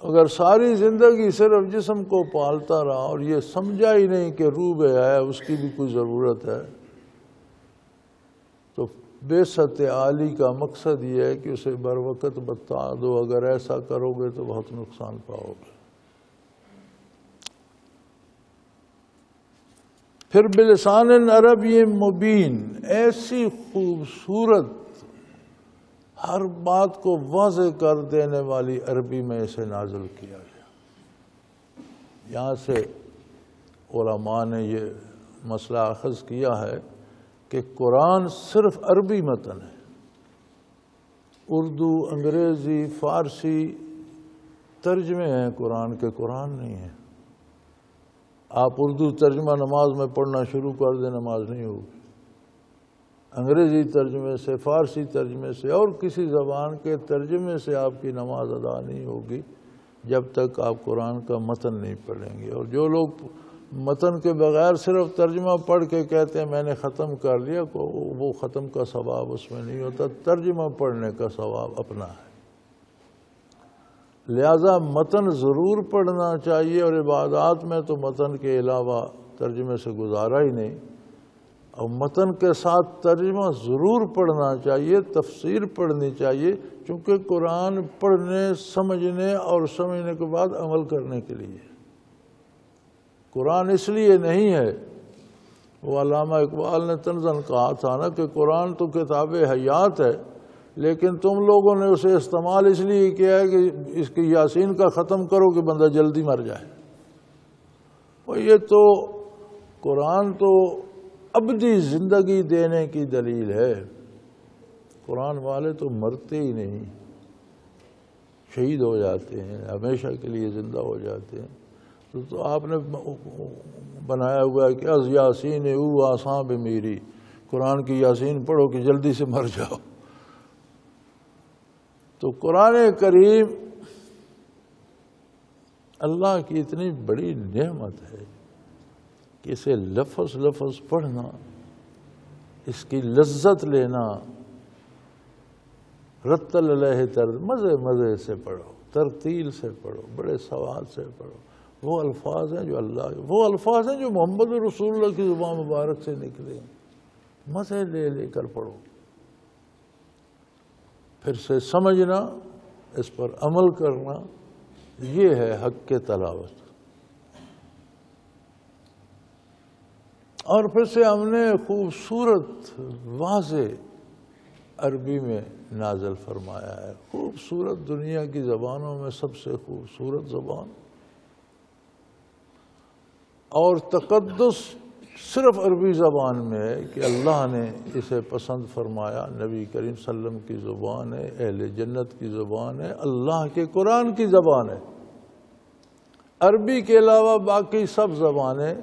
اگر ساری زندگی صرف جسم کو پالتا رہا اور یہ سمجھا ہی نہیں کہ روح بھی ہے، اس کی بھی کوئی ضرورت ہے، تو بعثت عالی کا مقصد یہ ہے کہ اسے بر وقت بتا دو، اگر ایسا کرو گے تو بہت نقصان پاؤ گے۔ پھر بلسان عربی مبین، ایسی خوبصورت ہر بات کو واضح کر دینے والی عربی میں اسے نازل کیا گیا۔ یہاں سے علماء نے یہ مسئلہ اخذ کیا ہے کہ قرآن صرف عربی متن ہے، اردو، انگریزی، فارسی ترجمے ہیں قرآن کے، قرآن نہیں ہے۔ آپ اردو ترجمہ نماز میں پڑھنا شروع کر دیں، نماز نہیں ہوگی۔ انگریزی ترجمے سے، فارسی ترجمے سے اور کسی زبان کے ترجمے سے آپ کی نماز ادا نہیں ہوگی جب تک آپ قرآن کا متن نہیں پڑھیں گے۔ اور جو لوگ متن کے بغیر صرف ترجمہ پڑھ کے کہتے ہیں میں نے ختم کر لیا، وہ ختم کا ثواب اس میں نہیں ہوتا، ترجمہ پڑھنے کا ثواب اپنا ہے۔ لہذا متن ضرور پڑھنا چاہیے، اور عبادات میں تو متن کے علاوہ ترجمے سے گزارا ہی نہیں، اور متن کے ساتھ ترجمہ ضرور پڑھنا چاہیے، تفسیر پڑھنی چاہیے، چونکہ قرآن پڑھنے، سمجھنے اور سمجھنے کے بعد عمل کرنے کے لیے۔ قرآن اس لیے نہیں ہے، وہ علامہ اقبال نے طنزاً کہا تھا نا کہ قرآن تو کتاب حیات ہے، لیکن تم لوگوں نے اسے استعمال اس لیے کیا ہے کہ اس کی یاسین کا ختم کرو کہ بندہ جلدی مر جائے۔ اور یہ تو قرآن تو ابدی زندگی دینے کی دلیل ہے۔ قرآن والے تو مرتے ہی نہیں، شہید ہو جاتے ہیں، ہمیشہ کے لیے زندہ ہو جاتے ہیں۔ تو آپ نے بنایا ہوا ہے کہ از یاسین او آساں بے میری، قرآن کی یاسین پڑھو کہ جلدی سے مر جاؤ۔ تو قرآن کریم اللہ کی اتنی بڑی نعمت ہے کہ اسے لفظ لفظ پڑھنا، اس کی لذت لینا، رتل علیہ مزے مزے سے پڑھو، ترتیل سے پڑھو، بڑے سواد سے پڑھو۔ وہ الفاظ ہیں جو محمد رسول اللہ کی زبان مبارک سے نکلے، مزے لے لے کر پڑھو۔ پھر سے سمجھنا، اس پر عمل کرنا، یہ ہے حق کے تلاوت۔ اور پھر سے ہم نے خوبصورت واضح عربی میں نازل فرمایا ہے، خوبصورت، دنیا کی زبانوں میں سب سے خوبصورت زبان، اور تقدس صرف عربی زبان میں ہے کہ اللہ نے اسے پسند فرمایا۔ نبی کریم صلی اللہ علیہ وسلم کی زبان ہے، اہل جنت کی زبان ہے، اللہ کے قرآن کی زبان ہے۔ عربی کے علاوہ باقی سب زبانیں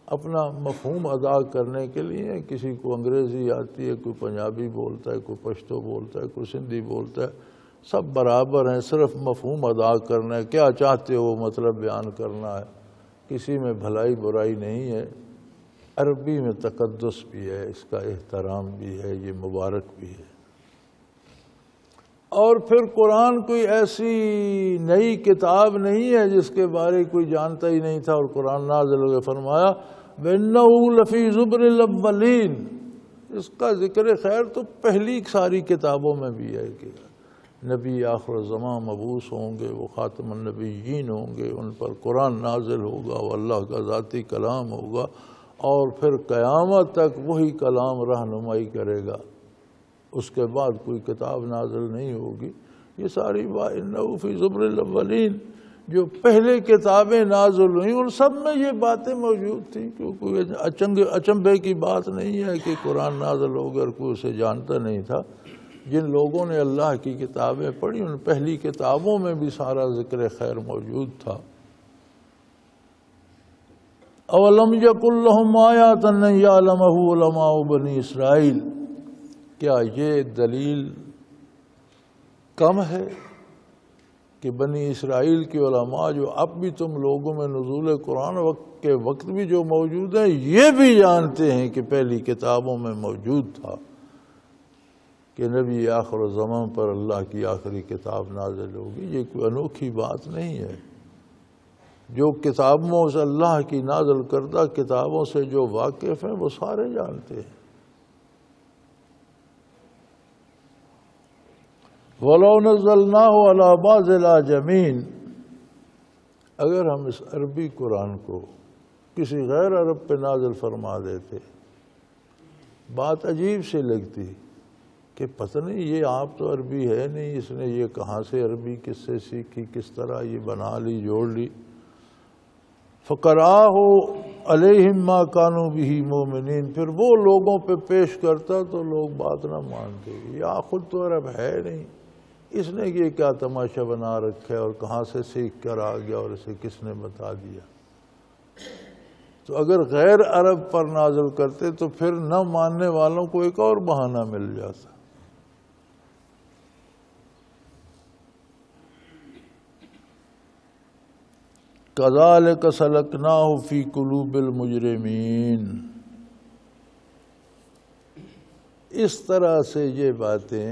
اپنا مفہوم ادا کرنے کے لیے، کسی کو انگریزی آتی ہے، کوئی پنجابی بولتا ہے، کوئی پشتو بولتا ہے، کوئی سندھی بولتا ہے، سب برابر ہیں، صرف مفہوم ادا کرنا ہے، کیا چاہتے ہو مطلب بیان کرنا ہے، کسی میں بھلائی برائی نہیں ہے۔ عربی میں تقدس بھی ہے، اس کا احترام بھی ہے، یہ مبارک بھی ہے۔ اور پھر قرآن کوئی ایسی نئی کتاب نہیں ہے جس کے بارے کوئی جانتا ہی نہیں تھا اور قرآن نازل ہو گیا۔ فرمایا وَإِنَّهُ لَفِي زُبُرِ الْأَوَّلِينَ، اس کا ذکر خیر تو پہلی ساری کتابوں میں بھی ہے کہ نبی آخر زمان مبعوث ہوں گے، وہ خاتم النبیین ہوں گے، ان پر قرآن نازل ہوگا، وہ اللہ کا ذاتی کلام ہوگا، اور پھر قیامت تک وہی کلام رہنمائی کرے گا، اس کے بعد کوئی کتاب نازل نہیں ہوگی۔ یہ ساری وَإِنَّهُ فِي زُبُرِ الْأَوَّلِينَ، جو پہلے کتابیں نازل ہوئیں ان سب میں یہ باتیں موجود تھیں، کوئی اچنبے کی بات نہیں ہے کہ قرآن نازل ہو گیا اور کوئی اسے جانتا نہیں تھا۔ جن لوگوں نے اللہ کی کتابیں پڑھی ان پہلی کتابوں میں بھی سارا ذکر خیر موجود تھا۔ اولم یکن لہم آیات ان یعلمہ علماء بنی اسرائیل، کیا یہ دلیل کم ہے کہ بنی اسرائیل کے علماء جو اب بھی تم لوگوں میں نزول قرآن کے وقت بھی جو موجود ہیں یہ بھی جانتے ہیں کہ پہلی کتابوں میں موجود تھا کہ نبی آخر زمان پر اللہ کی آخری کتاب نازل ہوگی۔ یہ کوئی انوکھی بات نہیں ہے۔ جو کتابوں سے اللہ کی نازل کردہ کتابوں سے جو واقف ہیں وہ سارے جانتے ہیں۔ وَلَوْ نَزَّلْنَاهُ عَلَى بَعْضِ الْأَعْجَمِينَ، اگر ہم اس عربی قرآن کو کسی غیر عرب پہ نازل فرما دیتے، بات عجیب سے لگتی کہ پتہ نہیں یہ آپ تو عربی ہے نہیں، اس نے یہ کہاں سے عربی کس سے سیکھی، کس طرح یہ بنا لی، جوڑ لی۔ فَقَرَأَهُ عَلَيْهِمْ مَا كَانُوا بِهِ مُؤْمِنِينَ، پھر وہ لوگوں پہ پیش کرتا تو لوگ بات نہ مانتے، یا خود تو عرب ہے نہیں، اس نے یہ کیا تماشا بنا رکھا ہے اور کہاں سے سیکھ کر آ گیا اور اسے کس نے بتا دیا۔ تو اگر غیر عرب پر نازل کرتے تو پھر نہ ماننے والوں کو ایک اور بہانہ مل جاتا۔ كَذَلِكَ سَلَكْنَاهُ فِي قُلُوبِ الْمُجْرِمِينَ، اس طرح سے یہ باتیں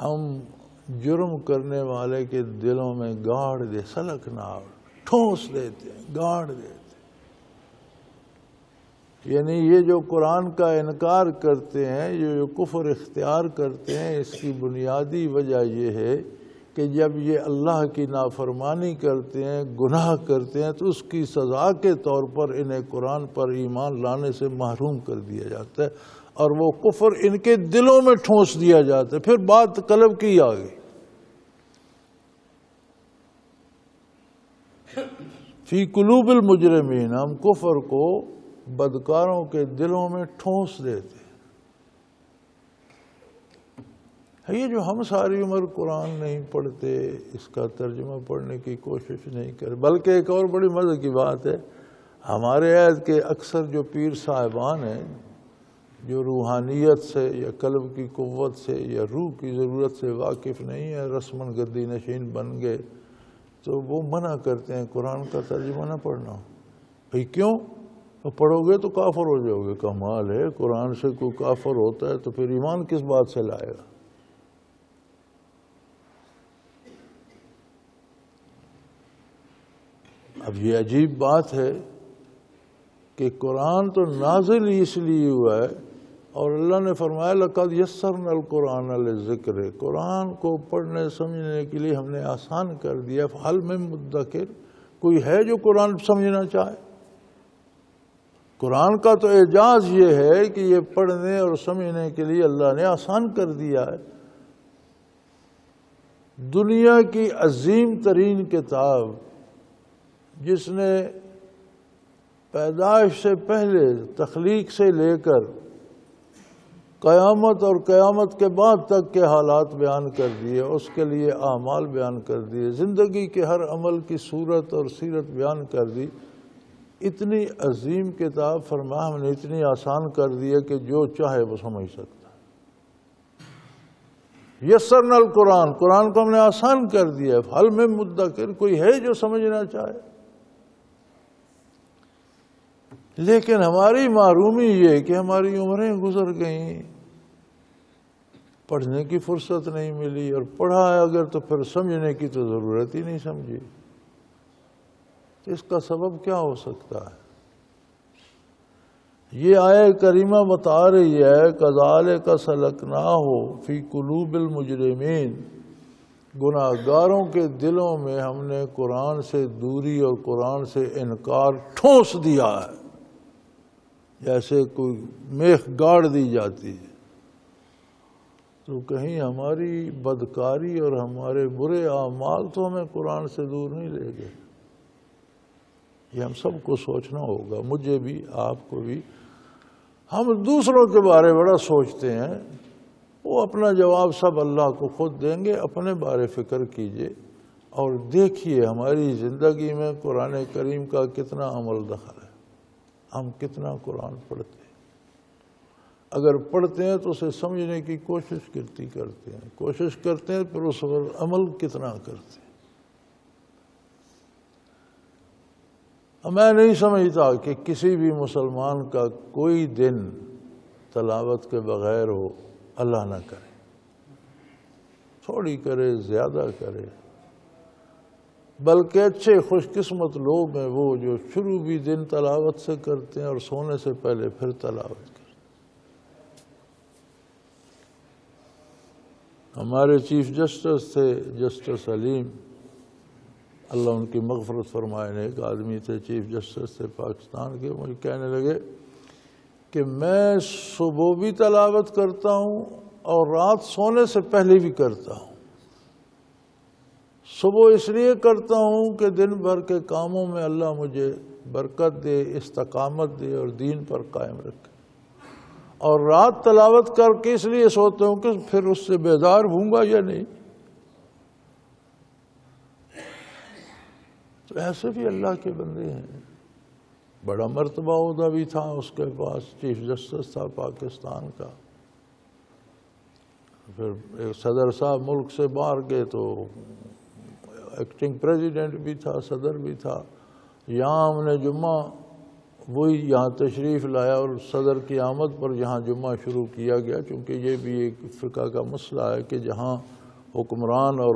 ہم جرم کرنے والے کے دلوں میں گاڑ دے، سلکنا، ٹھونس دیتے ہیں، گاڑ دیتے ہیں۔ یعنی یہ جو قرآن کا انکار کرتے ہیں، یہ جو کفر اختیار کرتے ہیں، اس کی بنیادی وجہ یہ ہے کہ جب یہ اللہ کی نافرمانی کرتے ہیں، گناہ کرتے ہیں، تو اس کی سزا کے طور پر انہیں قرآن پر ایمان لانے سے محروم کر دیا جاتا ہے، اور وہ کفر ان کے دلوں میں ٹھونس دیا جاتا ہے۔ پھر بات قلب کی آ گئی۔ فی قلوب المجرمین، ہم کفر کو بدکاروں کے دلوں میں ٹھونس دیتے ہیں۔ یہ جو ہم ساری عمر قرآن نہیں پڑھتے، اس کا ترجمہ پڑھنے کی کوشش نہیں کرتے، بلکہ ایک اور بڑی مزے کی بات ہے، ہمارے عہد کے اکثر جو پیر صاحبان ہیں جو روحانیت سے یا قلب کی قوت سے یا روح کی ضرورت سے واقف نہیں ہے، رسماً گدی نشین بن گئے، تو وہ منع کرتے ہیں قرآن کا ترجمہ نہ پڑھنا۔ بھئی کیوں؟ پڑھو گے تو کافر ہو جاؤ گے۔ کمال ہے، قرآن سے کوئی کافر ہوتا ہے تو پھر ایمان کس بات سے لائے گا؟ اب یہ عجیب بات ہے کہ قرآن تو نازل ہی اس لیے ہوا ہے، اور اللہ نے فرمایا لَقَدْ يَسَّرْنَا الْقُرْآنَ لِلذِّكْرِ، قرآن کو پڑھنے سمجھنے کے لیے ہم نے آسان کر دیا۔ فَهَلْ مِن مُدَّكِرٍ، کوئی ہے جو قرآن سمجھنا چاہے؟ قرآن کا تو اعجاز یہ ہے کہ یہ پڑھنے اور سمجھنے کے لیے اللہ نے آسان کر دیا ہے۔ دنیا کی عظیم ترین کتاب جس نے پیدائش سے پہلے، تخلیق سے لے کر قیامت اور قیامت کے بعد تک کے حالات بیان کر دیے، اس کے لیے اعمال بیان کر دیے، زندگی کے ہر عمل کی صورت اور سیرت بیان کر دی۔ اتنی عظیم کتاب فرمایا ہم نے اتنی آسان کر دی ہے کہ جو چاہے وہ سمجھ سکتا ہے۔ یسرنا القرآن، قرآن کو ہم نے آسان کر دیا ہے۔ حل میں مدکر، کوئی ہے جو سمجھنا چاہے؟ لیکن ہماری معرومی یہ کہ ہماری عمریں گزر گئیں، پڑھنے کی فرصت نہیں ملی، اور پڑھا ہے اگر تو پھر سمجھنے کی تو ضرورت ہی نہیں سمجھی۔ اس کا سبب کیا ہو سکتا ہے؟ یہ آیہ کریمہ بتا رہی ہے کذالک سلکناہ فی قلوب المجرمین، گناہ گاروں کے دلوں میں ہم نے قرآن سے دوری اور قرآن سے انکار ٹھونس دیا ہے، جیسے کوئی میخ گاڑ دی جاتی ہے۔ تو کہیں ہماری بدکاری اور ہمارے برے اعمال تو ہمیں قرآن سے دور نہیں لے گئے؟ یہ ہم سب کو سوچنا ہوگا، مجھے بھی، آپ کو بھی۔ ہم دوسروں کے بارے بڑا سوچتے ہیں، وہ اپنا جواب سب اللہ کو خود دیں گے۔ اپنے بارے فکر کیجئے اور دیکھیے ہماری زندگی میں قرآن کریم کا کتنا عمل دخل ہے، ہم کتنا قرآن پڑھتے ہیں۔ اگر پڑھتے ہیں تو اسے سمجھنے کی کوشش کرتے ہیں، پھر اس پر عمل کتنا کرتے ہیں۔ میں نہیں سمجھتا کہ کسی بھی مسلمان کا کوئی دن تلاوت کے بغیر ہو، اللہ نہ کرے، تھوڑی کرے زیادہ کرے، بلکہ اچھے خوش قسمت لوگ ہیں وہ جو شروع بھی دن تلاوت سے کرتے ہیں اور سونے سے پہلے پھر تلاوت کرتے ہیں۔ ہمارے چیف جسٹس تھے جسٹس علیم، اللہ ان کی مغفرت فرمائے، ایک آدمی تھے، چیف جسٹس تھے پاکستان کے، مجھے کہنے لگے کہ میں صبح بھی تلاوت کرتا ہوں اور رات سونے سے پہلے بھی کرتا ہوں۔ صبح اس لیے کرتا ہوں کہ دن بھر کے کاموں میں اللہ مجھے برکت دے، استقامت دے اور دین پر قائم رکھے، اور رات تلاوت کر کے اس لیے سوتا ہوں کہ پھر اس سے بیدار ہوں گا یا نہیں۔ تو ایسے بھی اللہ کے بندے ہیں۔ بڑا مرتبہ عہدہ بھی تھا اس کے پاس، چیف جسٹس تھا پاکستان کا۔ پھر صدر صاحب ملک سے باہر گئے تو ایکٹنگ پریزیڈنٹ بھی تھا، صدر بھی تھا۔ یہاں ہم نے جمعہ وہی یہاں تشریف لایا اور صدر کی آمد پر یہاں جمعہ شروع کیا گیا، چونکہ یہ بھی ایک فقہ کا مسئلہ ہے کہ جہاں حکمران اور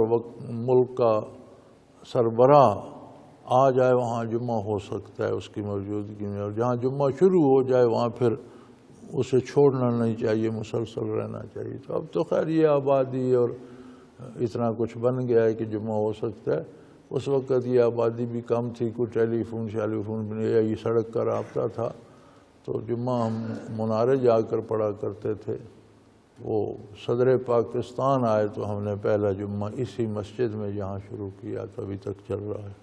ملک کا سربراہ آ جائے وہاں جمعہ ہو سکتا ہے اس کی موجودگی میں، اور جہاں جمعہ شروع ہو جائے وہاں پھر اسے چھوڑنا نہیں چاہیے، مسلسل رہنا چاہیے۔ تو اب تو خیر یہ آبادی اور اتنا کچھ بن گیا ہے کہ جمعہ ہو سکتا ہے۔ اس وقت یہ آبادی بھی کم تھی، کوئی ٹیلی فون یا یہ سڑک کا رابطہ تھا، تو جمعہ ہم منارے جا کر پڑھا کرتے تھے۔ وہ صدر پاکستان آئے تو ہم نے پہلا جمعہ اسی مسجد میں یہاں شروع کیا، تو ابھی تک چل رہا ہے۔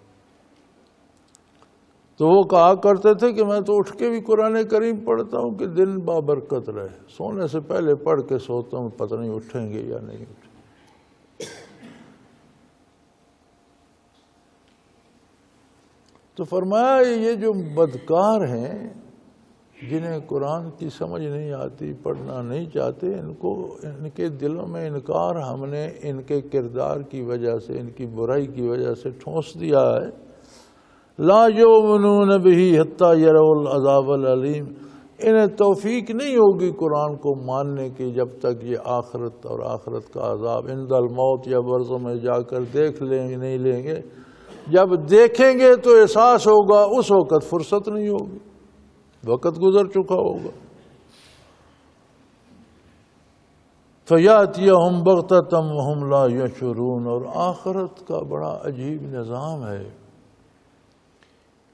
تو وہ کہا کرتے تھے کہ میں تو اٹھ کے بھی قرآن کریم پڑھتا ہوں کہ دن بابرکت رہے، سونے سے پہلے پڑھ کے سوتا ہوں، پتہ نہیں اٹھیں گے یا نہیں اٹھیں۔ تو فرمایا یہ جو بدکار ہیں جنہیں قرآن کی سمجھ نہیں آتی، پڑھنا نہیں چاہتے، ان کے دلوں میں انکار ہم نے ان کے کردار کی وجہ سے، ان کی برائی کی وجہ سے ٹھونس دیا ہے۔ لا یؤمنون بہ حتی یروا العذاب العلیم، انہیں توفیق نہیں ہوگی قرآن کو ماننے کی جب تک یہ آخرت اور آخرت کا عذاب عند الموت یا برزوں میں جا کر دیکھ لیں گے، نہیں لیں گے۔ جب دیکھیں گے تو احساس ہوگا، اس وقت فرصت نہیں ہوگی، وقت گزر چکا ہوگا۔ فَيَأْتِيَهُمْ بَغْتَةً وَهُمْ لَا يَشْعُرُونَ، اور آخرت کا بڑا عجیب نظام ہے،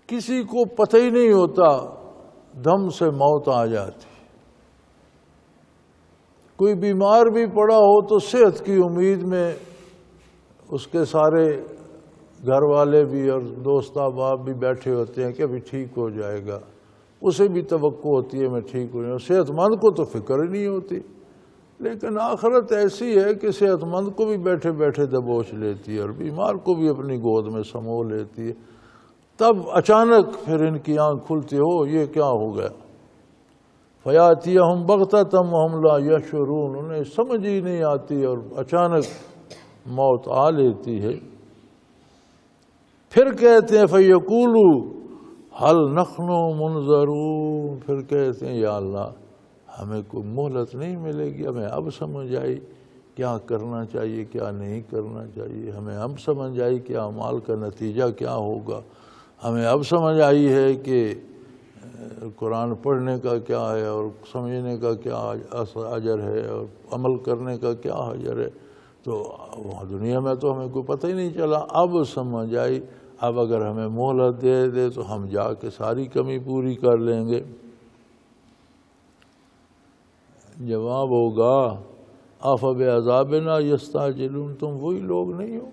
کسی کو پتہ ہی نہیں ہوتا، دم سے موت آ جاتی۔ کوئی بیمار بھی پڑا ہو تو صحت کی امید میں اس کے سارے گھر والے بھی اور دوست احباب بھی بیٹھے ہوتے ہیں کہ ابھی ٹھیک ہو جائے گا، اسے بھی توقع ہوتی ہے میں ٹھیک ہو جاؤں۔ صحت مند کو تو فکر ہی نہیں ہوتی، لیکن آخرت ایسی ہے کہ صحت مند کو بھی بیٹھے بیٹھے دبوچ لیتی ہے اور بیمار کو بھی اپنی گود میں سمو لیتی ہے. تب اچانک پھر ان کی آنکھ کھلتی ہو یہ کیا ہو گیا. فَيَأْتِيَهُمْ بَغْتَةً وَهُمْ لَا يَشْعُرُونَ انہیں سمجھ ہی نہیں آتی اور اچانک موت آ لیتی ہے. پھر کہتے ہیں فَيَقُولُوا هَلْ نَحْنُ مُنظَرُونَ پھر کہتے ہیں یا اللہ ہمیں کوئی مہلت نہیں ملے گی. ہمیں اب سمجھ آئی کیا کرنا چاہیے کیا نہیں کرنا چاہیے. ہمیں اب سمجھ آئی کہ اعمال کا نتیجہ کیا ہوگا. ہمیں اب سمجھ آئی ہے کہ قرآن پڑھنے کا کیا ہے اور سمجھنے کا کیا اجر ہے اور عمل کرنے کا کیا اجر ہے. تو وہاں دنیا میں تو ہمیں کوئی پتہ ہی نہیں چلا. اب سمجھ آئی. اب اگر ہمیں مہلت دے دے تو ہم جا کے ساری کمی پوری کر لیں گے. جواب ہوگا أَفَبِعَذَابِنَا يَسْتَعْجِلُونَ تم وہی لوگ نہیں ہو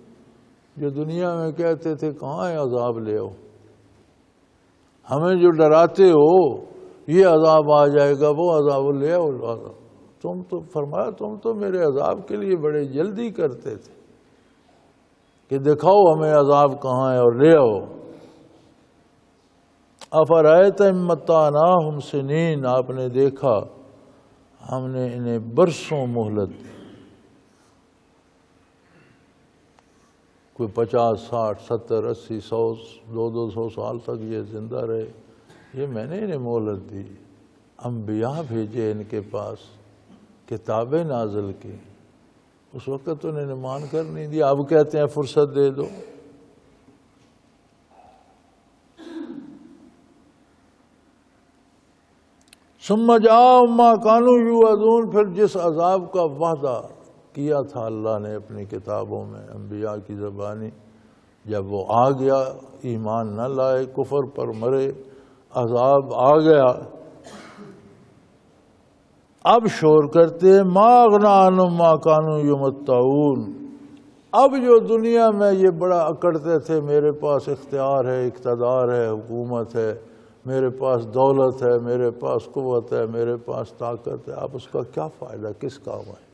جو دنیا میں کہتے تھے کہاں ہے عذاب لے آؤ. ہمیں جو ڈراتے ہو یہ عذاب آ جائے گا وہ عذاب لے آؤ. تم تو فرمایا تم تو میرے عذاب کے لیے بڑے جلدی کرتے تھے کہ دکھاؤ ہمیں عذاب کہاں ہے اور لے آؤ. أَفَرَأَيْتَ إِن مَّتَّعْنَاهُمْ سِنِينَ آپ نے دیکھا ہم نے انہیں برسوں مہلت دی. کوئی 50 60 70 80 100 200 سال تک یہ زندہ رہے. یہ میں نے انہیں مہلت دی. انبیاء بھیجے ان کے پاس کتابیں نازل کی. اس وقت انہیں نے مان کر نہیں دیا. اب کہتے ہیں فرصت دے دو. ثم جاءهم ما كانوا يوعدون پھر جس عذاب کا وعدہ کیا تھا اللہ نے اپنی کتابوں میں انبیاء کی زبانی جب وہ آ گیا ایمان نہ لائے کفر پر مرے عذاب آ گیا. اب شور کرتے ما اغنی عنہم ما كانوا يمتعون. اب جو دنیا میں یہ بڑا اکڑتے تھے میرے پاس اختیار ہے اقتدار ہے حکومت ہے میرے پاس دولت ہے میرے پاس قوت ہے میرے پاس طاقت ہے. اب اس کا کیا فائدہ کس کام ہے.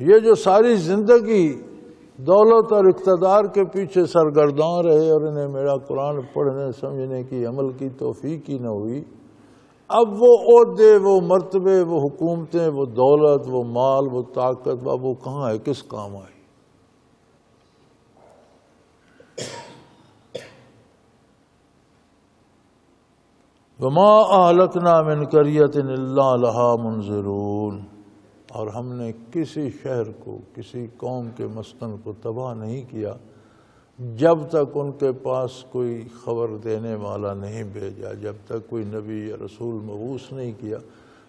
یہ جو ساری زندگی دولت اور اقتدار کے پیچھے سرگرداں رہے اور انہیں میرا قرآن پڑھنے سمجھنے کی عمل کی توفیق ہی نہ ہوئی. اب وہ عہدے وہ مرتبے وہ حکومتیں وہ دولت وہ مال وہ طاقت اب وہ کہاں ہے کس کام آئی. وما اہلکنا من قریۃ الا لہا منذرون. اور ہم نے کسی شہر کو کسی قوم کے مسکن کو تباہ نہیں کیا جب تک ان کے پاس کوئی خبر دینے والا نہیں بھیجا جب تک کوئی نبی یا رسول مبعوث نہیں کیا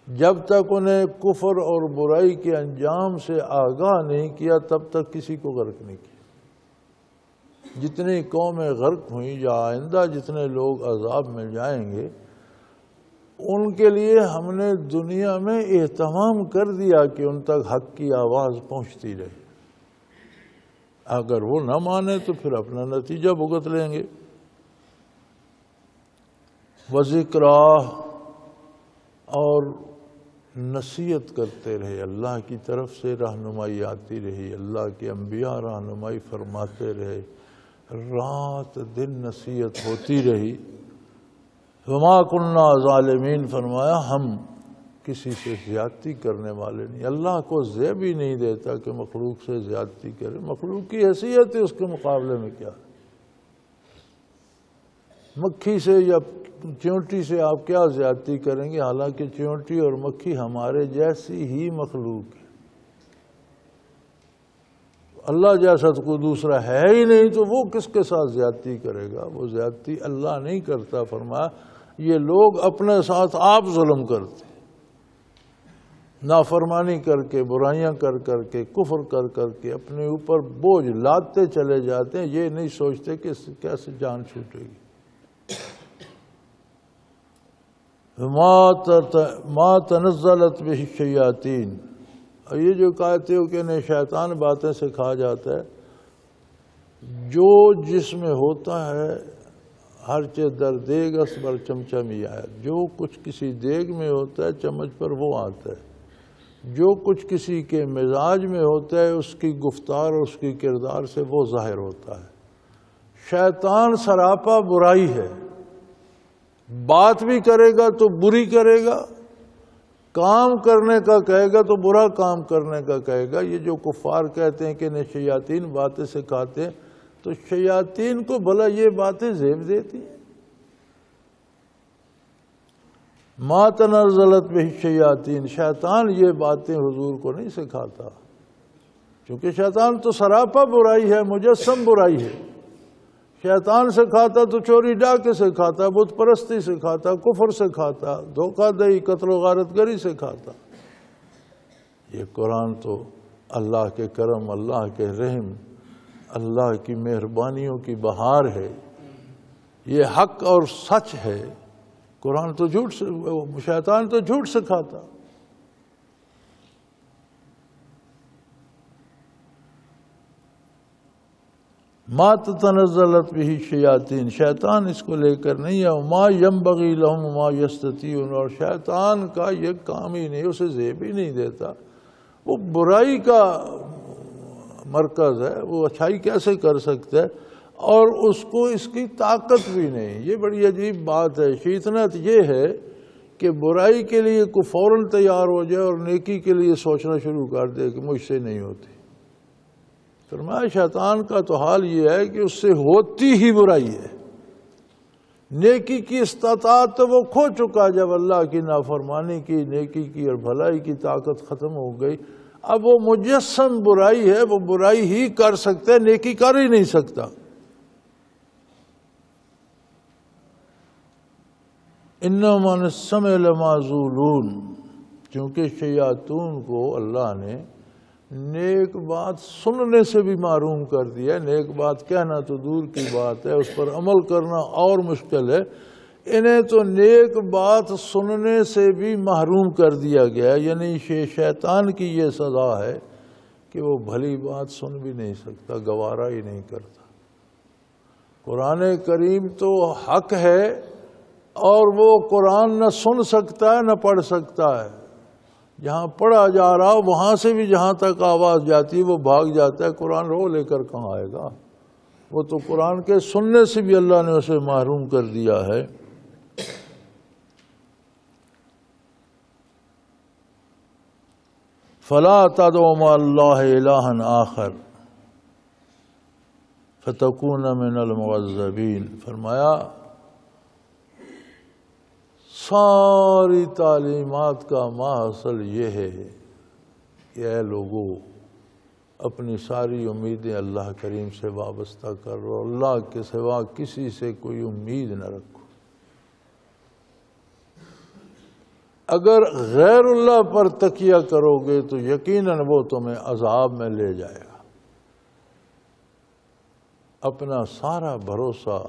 جب تک انہیں کفر اور برائی کے انجام سے آگاہ نہیں کیا تب تک کسی کو غرق نہیں کیا. جتنی قومیں غرق ہوئیں یا آئندہ جتنے لوگ عذاب میں جائیں گے ان کے لیے ہم نے دنیا میں اہتمام کر دیا کہ ان تک حق کی آواز پہنچتی رہے. اگر وہ نہ مانے تو پھر اپنا نتیجہ بھگت لیں گے. وذکریٰ اور نصیحت کرتے رہے اللہ کی طرف سے رہنمائی آتی رہی اللہ کے انبیاء رہنمائی فرماتے رہے رات دن نصیحت ہوتی رہی. وما کننا ظالمین فرمایا ہم کسی سے زیادتی کرنے والے نہیں. اللہ کو زیب ہی نہیں دیتا کہ مخلوق سے زیادتی کرے. مخلوق کی حیثیت ہے اس کے مقابلے میں کیا. مکھی سے یا چیونٹی سے آپ کیا زیادتی کریں گے حالانکہ چیونٹی اور مکھی ہمارے جیسی ہی مخلوق ہے. اللہ جیسا تو کوئی دوسرا ہے ہی نہیں تو وہ کس کے ساتھ زیادتی کرے گا. وہ زیادتی اللہ نہیں کرتا. فرمایا یہ لوگ اپنے ساتھ آپ ظلم کرتے نافرمانی کر کے برائیاں کر کر کے کفر کر کر کے اپنے اوپر بوجھ لاتے چلے جاتے ہیں. یہ نہیں سوچتے کہ کیسے جان چھوٹے گی. ما تنزلت به الشیاطین. اور یہ جو کہتے ہو کہ انہیں شیطان باتیں سکھا جاتا ہے جو جس میں ہوتا ہے ہر چیز در دیگ اس بر چمچمی آیا. جو کچھ کسی دیگ میں ہوتا ہے چمچ پر وہ آتا ہے. جو کچھ کسی کے مزاج میں ہوتا ہے اس کی گفتار اور اس کی کردار سے وہ ظاہر ہوتا ہے۔ شیطان سراپا برائی ہے، بات بھی کرے گا تو بری کرے گا، کام کرنے کا کہے گا تو برا کام کرنے کا کہے گا۔ یہ جو کفار کہتے ہیں کہ انہیں شیاطین باتیں سکھاتے ہیں، تو شیاطین کو بھلا یہ باتیں زیب دیتی ہیں؟ ما تنزلت بہ الشیاطین، شیطان یہ باتیں حضور کو نہیں سکھاتا، کیونکہ شیطان تو سراپا برائی ہے، مجسم برائی ہے۔ شیطان سکھاتا تو چوری ڈاکے سکھاتا، بت پرستی سکھاتا، کفر سکھاتا، دھوکہ دہی، قتل و غارت گری سکھاتا۔ یہ قرآن تو اللہ کے کرم، اللہ کے رحم، اللہ کی مہربانیوں کی بہار ہے، یہ حق اور سچ ہے۔ قرآن تو جھوٹ، شیطان تو جھوٹ سکھاتا۔ ما تنزلت بہ الشیاطین، شیطان اس کو لے کر نہیں ہے۔ ما ینبغی لہم ما یستطیعون، اور شیطان کا یہ کام ہی نہیں، اسے زیب ہی نہیں دیتا۔ وہ برائی کا مرکز ہے، وہ اچھائی کیسے کر سکتا ہے؟ اور اس کو اس کی طاقت بھی نہیں۔ یہ بڑی عجیب بات ہے۔ شیطنت یہ ہے کہ برائی کے لیے کو فوراً تیار ہو جائے اور نیکی کے لیے سوچنا شروع کر دے کہ مجھ سے نہیں ہوتی۔ فرمایا شیطان کا تو حال یہ ہے کہ اس سے ہوتی ہی برائی ہے۔ نیکی کی استطاعت تو وہ کھو چکا جب اللہ کی نافرمانی کی، نیکی کی اور بھلائی کی طاقت ختم ہو گئی۔ اب وہ مجسم برائی ہے، وہ برائی ہی کر سکتا ہے، نیکی کر ہی نہیں سکتا۔ انہم عن السمع لمعزولون، چونکہ شیاطین کو اللہ نے نیک بات سننے سے بھی محروم کر دیا ہے۔ نیک بات کہنا تو دور کی بات ہے، اس پر عمل کرنا اور مشکل ہے۔ انہیں تو نیک بات سننے سے بھی محروم کر دیا گیا ہے، یعنی شیطان کی یہ سزا ہے کہ وہ بھلی بات سن بھی نہیں سکتا، گوارا ہی نہیں کرتا۔ قرآن کریم تو حق ہے، اور وہ قرآن نہ سن سکتا ہے نہ پڑھ سکتا ہے۔ جہاں پڑھا جا رہا وہاں سے بھی جہاں تک آواز جاتی ہے وہ بھاگ جاتا ہے۔ قرآن رو لے کر کہاں آئے گا؟ وہ تو قرآن کے سننے سے بھی اللہ نے اسے محروم کر دیا ہے۔ فلا تدعوا مع اللہ الہا آخر فتکون من المعذبین، فرمایا ساری تعلیمات کا ماحصل یہ ہے کہ اے لوگو اپنی ساری امیدیں اللہ کریم سے وابستہ کرو، اللہ کے سوا کسی سے کوئی امید نہ رکھو۔ اگر غیر اللہ پر تکیہ کرو گے تو یقیناً وہ تمہیں عذاب میں لے جائے گا۔ اپنا سارا بھروسہ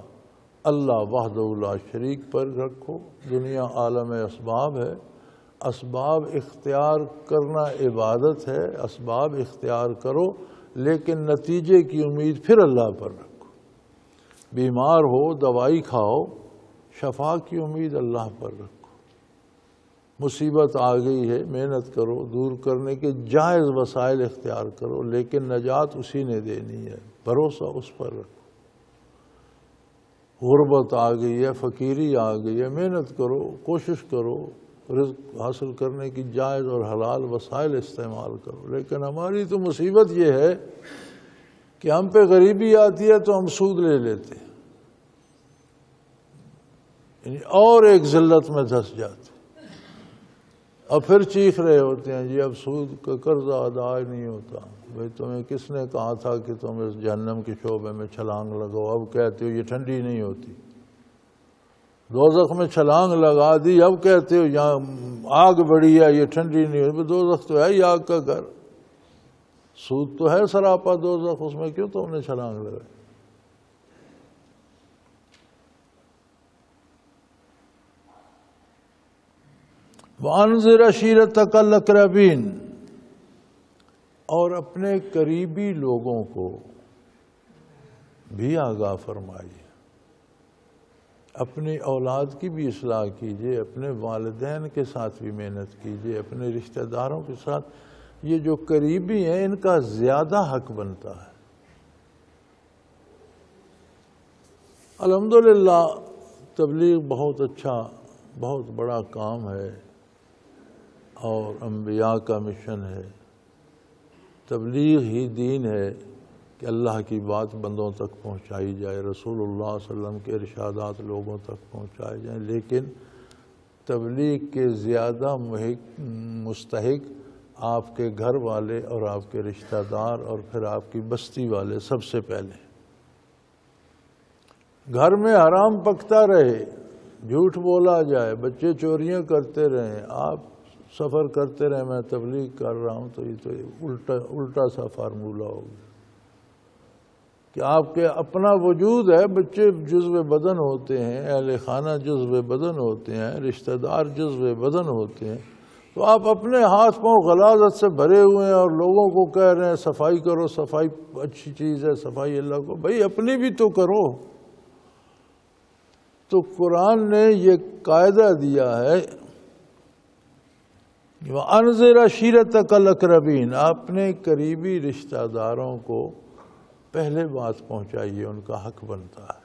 اللہ وحدہ لا شریک پر رکھو۔ دنیا عالم اسباب ہے، اسباب اختیار کرنا عبادت ہے، اسباب اختیار کرو لیکن نتیجے کی امید پھر اللہ پر رکھو۔ بیمار ہو دوائی کھاؤ، شفا کی امید اللہ پر رکھو۔ مصیبت آ گئی ہے، محنت کرو، دور کرنے کے جائز وسائل اختیار کرو، لیکن نجات اسی نے دینی ہے، بھروسہ اس پر رکھو۔ غربت آ گئی ہے، فقیری آ گئی ہے، محنت کرو، کوشش کرو، رزق حاصل کرنے کی جائز اور حلال وسائل استعمال کرو۔ لیکن ہماری تو مصیبت یہ ہے کہ ہم پہ غریبی آتی ہے تو ہم سود لے لیتے ہیں، یعنی اور ایک ذلت میں دھس جاتے، اور پھر چیخ رہے ہوتے ہیں جی اب سود کا قرضہ ادا نہیں ہوتا۔ بھئی تمہیں کس نے کہا تھا کہ تم اس جہنم کے شعبے میں چھلانگ لگاؤ؟ اب کہتے ہو یہ ٹھنڈی نہیں ہوتی۔ دوزخ میں چھلانگ لگا دی، اب کہتے ہو یہاں آگ بڑی ہے یہ ٹھنڈی نہیں ہوتی۔ دوزخ تو ہے ہی آگ کا گھر، سود تو ہے سراپا دوزخ، اس میں کیوں تم نے چھلانگ لگائی؟ وَأَنذِرْ عَشِيرَتَكَ الْأَقْرَبِينَ، اور اپنے قریبی لوگوں کو بھی آگاہ فرمائیے۔ اپنی اولاد کی بھی اصلاح کیجئے، اپنے والدین کے ساتھ بھی محنت کیجئے، اپنے رشتہ داروں کے ساتھ. یہ جو قریبی ہیں ان کا زیادہ حق بنتا ہے. الحمدللہ تبلیغ بہت اچھا، بہت بڑا کام ہے اور انبیاء کا مشن ہے. تبلیغ ہی دین ہے کہ اللہ کی بات بندوں تک پہنچائی جائے، رسول اللہ صلی اللہ علیہ وسلم کے ارشادات لوگوں تک پہنچائے جائیں. لیکن تبلیغ کے زیادہ مستحق آپ کے گھر والے اور آپ کے رشتہ دار اور پھر آپ کی بستی والے سب سے پہلے. گھر میں حرام پکتا رہے، جھوٹ بولا جائے، بچے چوریاں کرتے رہیں، آپ سفر کرتے رہیں میں تبلیغ کر رہا ہوں، تو یہ تو الٹا سا فارمولہ ہوگا کہ آپ کے اپنا وجود ہے، بچے جزو بدن ہوتے ہیں، اہل خانہ جزو بدن ہوتے ہیں، رشتہ دار جزو بدن ہوتے ہیں. تو آپ اپنے ہاتھ پاؤں غلاظت سے بھرے ہوئے ہیں اور لوگوں کو کہہ رہے ہیں صفائی کرو، صفائی اچھی چیز ہے، صفائی اللہ کو. بھائی اپنی بھی تو کرو. تو قرآن نے یہ قاعدہ دیا ہے وَأَنذِرْ عَشِيرَتَكَ الْأَقْرَبِينَ، اپنے قریبی رشتہ داروں کو پہلے بات پہنچائیے، ان کا حق بنتا ہے.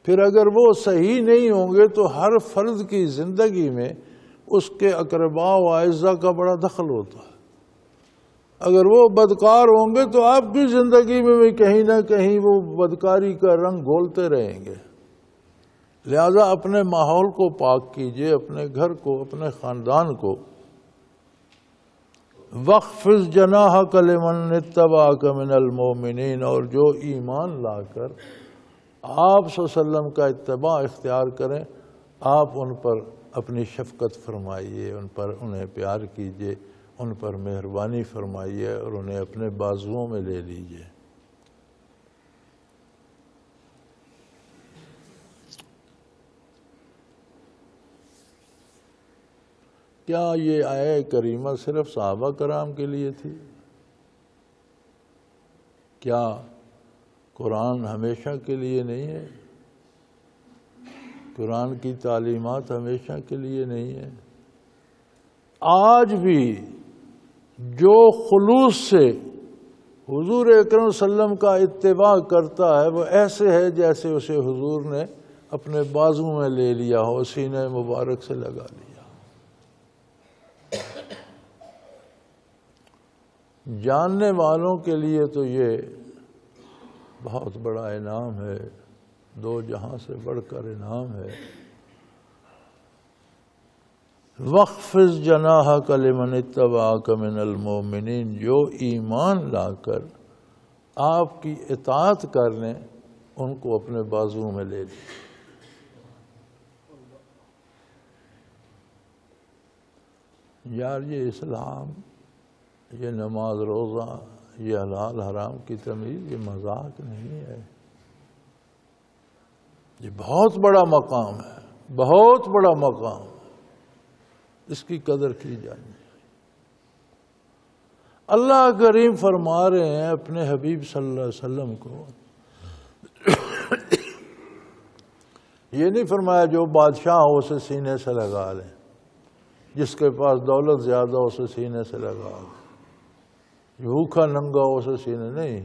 پھر اگر وہ صحیح نہیں ہوں گے تو ہر فرد کی زندگی میں اس کے اقرباء و اعزاء کا بڑا دخل ہوتا ہے. اگر وہ بدکار ہوں گے تو آپ کی زندگی میں بھی کہیں نہ کہیں وہ بدکاری کا رنگ گھولتے رہیں گے. لہذا اپنے ماحول کو پاک کیجئے، اپنے گھر کو، اپنے خاندان کو. وَاخْفِضْ جَنَاحَكَ لِمَنِ اتَّبَعَكَ مِنَ الْمُؤْمِنِينَ، اور جو ایمان لا کر آپ صلی اللہ علیہ وسلم کا اتباع اختیار کریں، آپ ان پر اپنی شفقت فرمائیے، انہیں پیار کیجئے، ان پر مہربانی فرمائیے اور انہیں اپنے بازوؤں میں لے لیجئے. کیا یہ آیہ کریمہ صرف صحابہ کرام کے لیے تھی؟ کیا قرآن ہمیشہ کے لیے نہیں ہے؟ قرآن کی تعلیمات ہمیشہ کے لیے نہیں ہے؟ آج بھی جو خلوص سے حضور اکرم صلی اللہ علیہ وسلم کا اتباع کرتا ہے وہ ایسے ہے جیسے اسے حضور نے اپنے بازو میں لے لیا ہو، سینے مبارک سے لگا لیا. جاننے والوں کے لیے تو یہ بہت بڑا انعام ہے، دو جہاں سے بڑھ کر انعام ہے. وَاخْفِضْ جَنَاحَكَ لِمَنِ اتَّبَعَكَ مِنَ الْمُؤْمِنِينَ، جو ایمان لا کر آپ کی اطاعت کر لیں ان کو اپنے بازو میں لے لیں. یار یہ اسلام، یہ نماز روزہ، یہ حلال حرام کی تمیز، یہ مذاق نہیں ہے. یہ بہت بڑا مقام ہے، بہت بڑا مقام. اس کی قدر کی جائے. اللہ کریم فرما رہے ہیں اپنے حبیب صلی اللہ علیہ وسلم کو، یہ نہیں فرمایا جو بادشاہ ہو اسے سینے سے لگا لیں، جس کے پاس دولت زیادہ ہو اسے سینے سے لگا لیں، بھوکا ننگا ہو اسے سینے نہیں.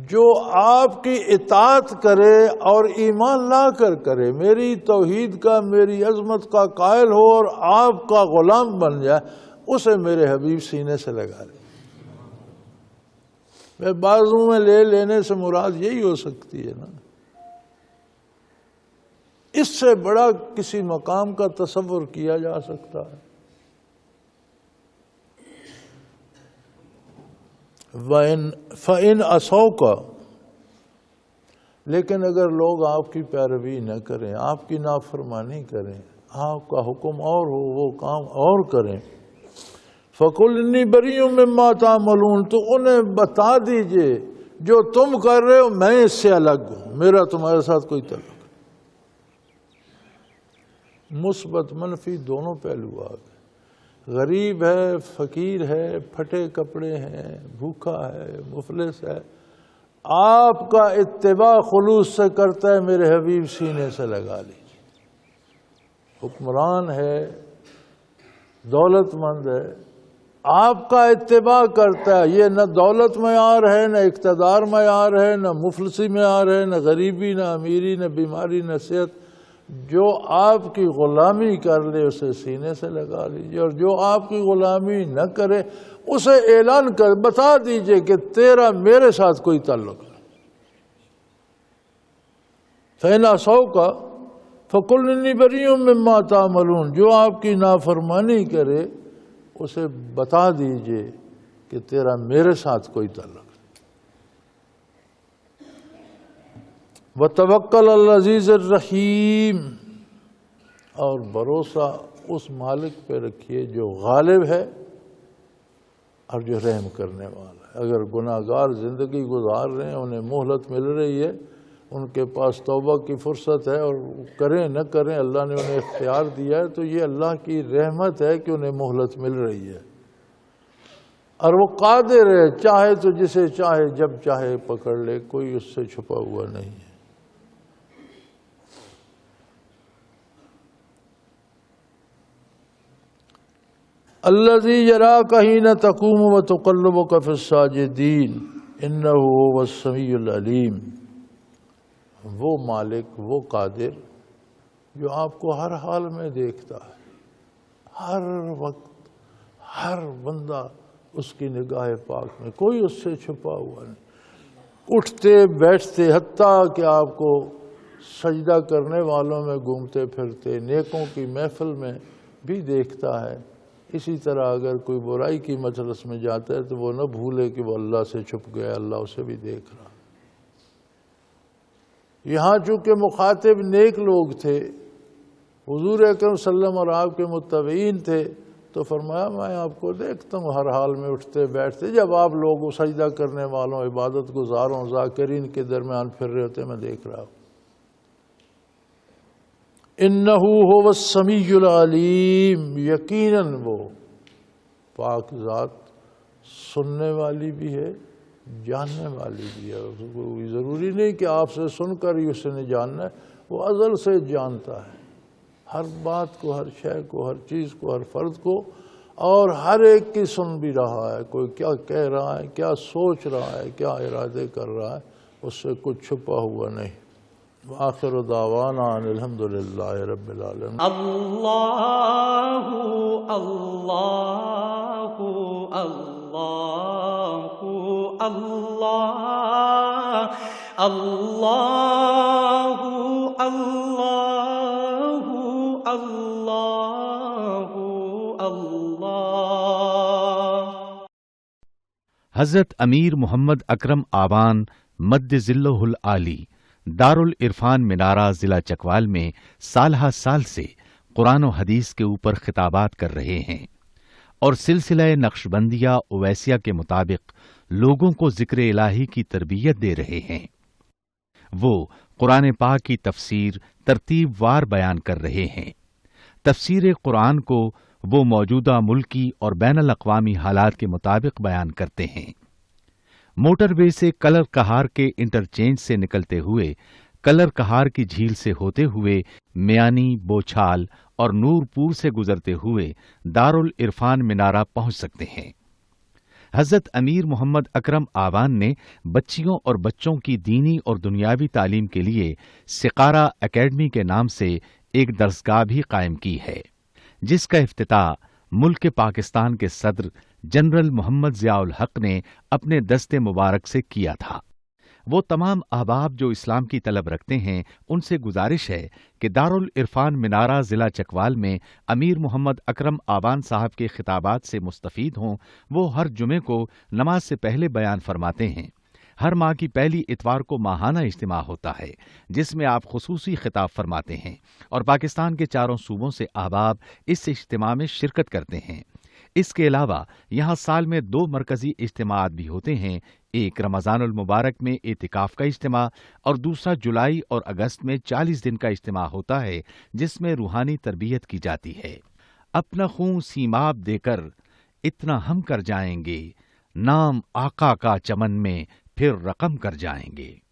جو آپ کی اطاعت کرے اور ایمان لا کر کرے، میری توحید کا، میری عظمت کا قائل ہو اور آپ کا غلام بن جائے، اسے میرے حبیب سینے سے لگا لے. میں بازو میں لے لینے سے مراد یہی ہو سکتی ہے نا. اس سے بڑا کسی مقام کا تصور کیا جا سکتا ہے؟ فَإِنْ أَصَوْكَ، لیکن اگر لوگ آپ کی پیروی نہ کریں، آپ کی نافرمانی کریں، آپ کا حکم اور ہو وہ کام اور کریں، فَقُلْ إِنِّي بَرِيٌّ مِّمَّا تَعْمَلُونَ، تو انہیں بتا دیجئے جو تم کر رہے ہو میں اس سے الگ ہوں، میرا تمہارے ساتھ کوئی تعلق نہیں. مثبت منفی دونوں پہلو آ گئے. غریب ہے، فقیر ہے، پھٹے کپڑے ہیں، بھوکا ہے، مفلس ہے، آپ کا اتباع خلوص سے کرتا ہے میرے حبیب سینے سے لگا لیجیے. حکمران ہے، دولت مند ہے، آپ کا اتباع کرتا ہے. یہ نہ دولت معیار ہے، نہ اقتدار معیار ہے، نہ مفلسی معیار ہے، نہ غریبی، نہ امیری، نہ بیماری، نہ صحت. جو آپ کی غلامی کر لے اسے سینے سے لگا لیجیے، اور جو آپ کی غلامی نہ کرے اسے اعلان کر بتا دیجیے کہ تیرا میرے ساتھ کوئی تعلق نہیں. فَإِنْ عَصَوْكَ فَقُلْ إِنِّي بَرِيءٌ مِّمَّا تَعْمَلُونَ. جو آپ کی نافرمانی کرے اسے بتا دیجئے کہ تیرا میرے ساتھ کوئی تعلق نہیں. وَتَوَكَّلْ عَلَى الْعَزِيزِ الرَّحِيمِ. اور بھروسہ اس مالک پہ رکھیے جو غالب ہے اور جو رحم کرنے والا ہے. اگر گناہگار زندگی گزار رہے ہیں، انہیں مہلت مل رہی ہے، ان کے پاس توبہ کی فرصت ہے، اور کریں نہ کریں اللہ نے انہیں اختیار دیا ہے، تو یہ اللہ کی رحمت ہے کہ انہیں مہلت مل رہی ہے. اور وہ قادر ہے، چاہے تو جسے چاہے جب چاہے پکڑ لے، کوئی اس سے چھپا ہوا نہیں ہے. الذی یراک حین تقوم وتقلبک فی الساجدین انہ هو السمیع العلیم. وہ مالک، وہ قادر جو آپ کو ہر حال میں دیکھتا ہے، ہر وقت ہر بندہ اس کی نگاہ پاک میں، کوئی اس سے چھپا ہوا نہیں. اٹھتے بیٹھتے، حتیٰ کہ آپ کو سجدہ کرنے والوں میں گھومتے پھرتے نیکوں کی محفل میں بھی دیکھتا ہے. اسی طرح اگر کوئی برائی کی مجلس میں جاتا ہے تو وہ نہ بھولے کہ وہ اللہ سے چھپ گیا، اللہ اسے بھی دیکھ رہا. یہاں چونکہ مخاطب نیک لوگ تھے، حضور اکرم صلی اللہ علیہ وسلم اور آپ کے متبعین تھے، تو فرمایا میں آپ کو دیکھتا ہوں ہر حال میں اٹھتے بیٹھتے. جب آپ لوگ سجدہ کرنے والوں، عبادت گزاروں، ذاکرین کے درمیان پھر رہے ہوتے میں دیکھ رہا ہوں. انہ هو السمیع العلیم. یقیناً وہ پاک ذات سننے والی بھی ہے، جاننے والی بھی ہے. کوئی ضروری نہیں کہ آپ سے سن کر ہی اسے نے جاننا ہے، وہ ازل سے جانتا ہے ہر بات کو، ہر شے کو، ہر چیز کو، ہر فرد کو، اور ہر ایک کی سن بھی رہا ہے. کوئی کیا کہہ رہا ہے، کیا سوچ رہا ہے، کیا ارادے کر رہا ہے، اس سے کچھ چھپا ہوا نہیں. وآخر دعوانا ان الحمدللہ رب العالمین. اللہ اللہ اللہ اللہ اللہ اللہ اللہ اللہ. حضرت امیر محمد اکرم آوان مد ظلہ العالی دارالعرفان منارہ ضلع چکوال میں سالہ سال سے قرآن و حدیث کے اوپر خطابات کر رہے ہیں اور سلسلہ نقشبندیہ اویسیہ کے مطابق لوگوں کو ذکر الہی کی تربیت دے رہے ہیں. وہ قرآن پاک کی تفسیر ترتیب وار بیان کر رہے ہیں. تفسیر قرآن کو وہ موجودہ ملکی اور بین الاقوامی حالات کے مطابق بیان کرتے ہیں. موٹر وے سے کلر کہار کے انٹرچینج سے نکلتے ہوئے، کلر کہار کی جھیل سے ہوتے ہوئے میانی، بوچھال اور نور پور سے گزرتے ہوئے دارالعرفان منارہ پہنچ سکتے ہیں. حضرت امیر محمد اکرم آوان نے بچیوں اور بچوں کی دینی اور دنیاوی تعلیم کے لیے سقارہ اکیڈمی کے نام سے ایک درسگاہ بھی قائم کی ہے، جس کا افتتاح ملک پاکستان کے صدر جنرل محمد ضیاء الحق نے اپنے دست مبارک سے کیا تھا. وہ تمام احباب جو اسلام کی طلب رکھتے ہیں ان سے گزارش ہے کہ دارالعرفان منارہ ضلع چکوال میں امیر محمد اکرم آوان صاحب کے خطابات سے مستفید ہوں. وہ ہر جمعے کو نماز سے پہلے بیان فرماتے ہیں. ہر ماہ کی پہلی اتوار کو ماہانہ اجتماع ہوتا ہے جس میں آپ خصوصی خطاب فرماتے ہیں اور پاکستان کے چاروں صوبوں سے احباب اس اجتماع میں شرکت کرتے ہیں. اس کے علاوہ یہاں سال میں 2 مرکزی اجتماعات بھی ہوتے ہیں، ایک رمضان المبارک میں اعتکاف کا اجتماع اور دوسرا جولائی اور اگست میں 40 دن کا اجتماع ہوتا ہے جس میں روحانی تربیت کی جاتی ہے. اپنا خون سیماب دے کر اتنا ہم کر جائیں گے، نام آقا کا چمن میں پھر رقم کر جائیں گے۔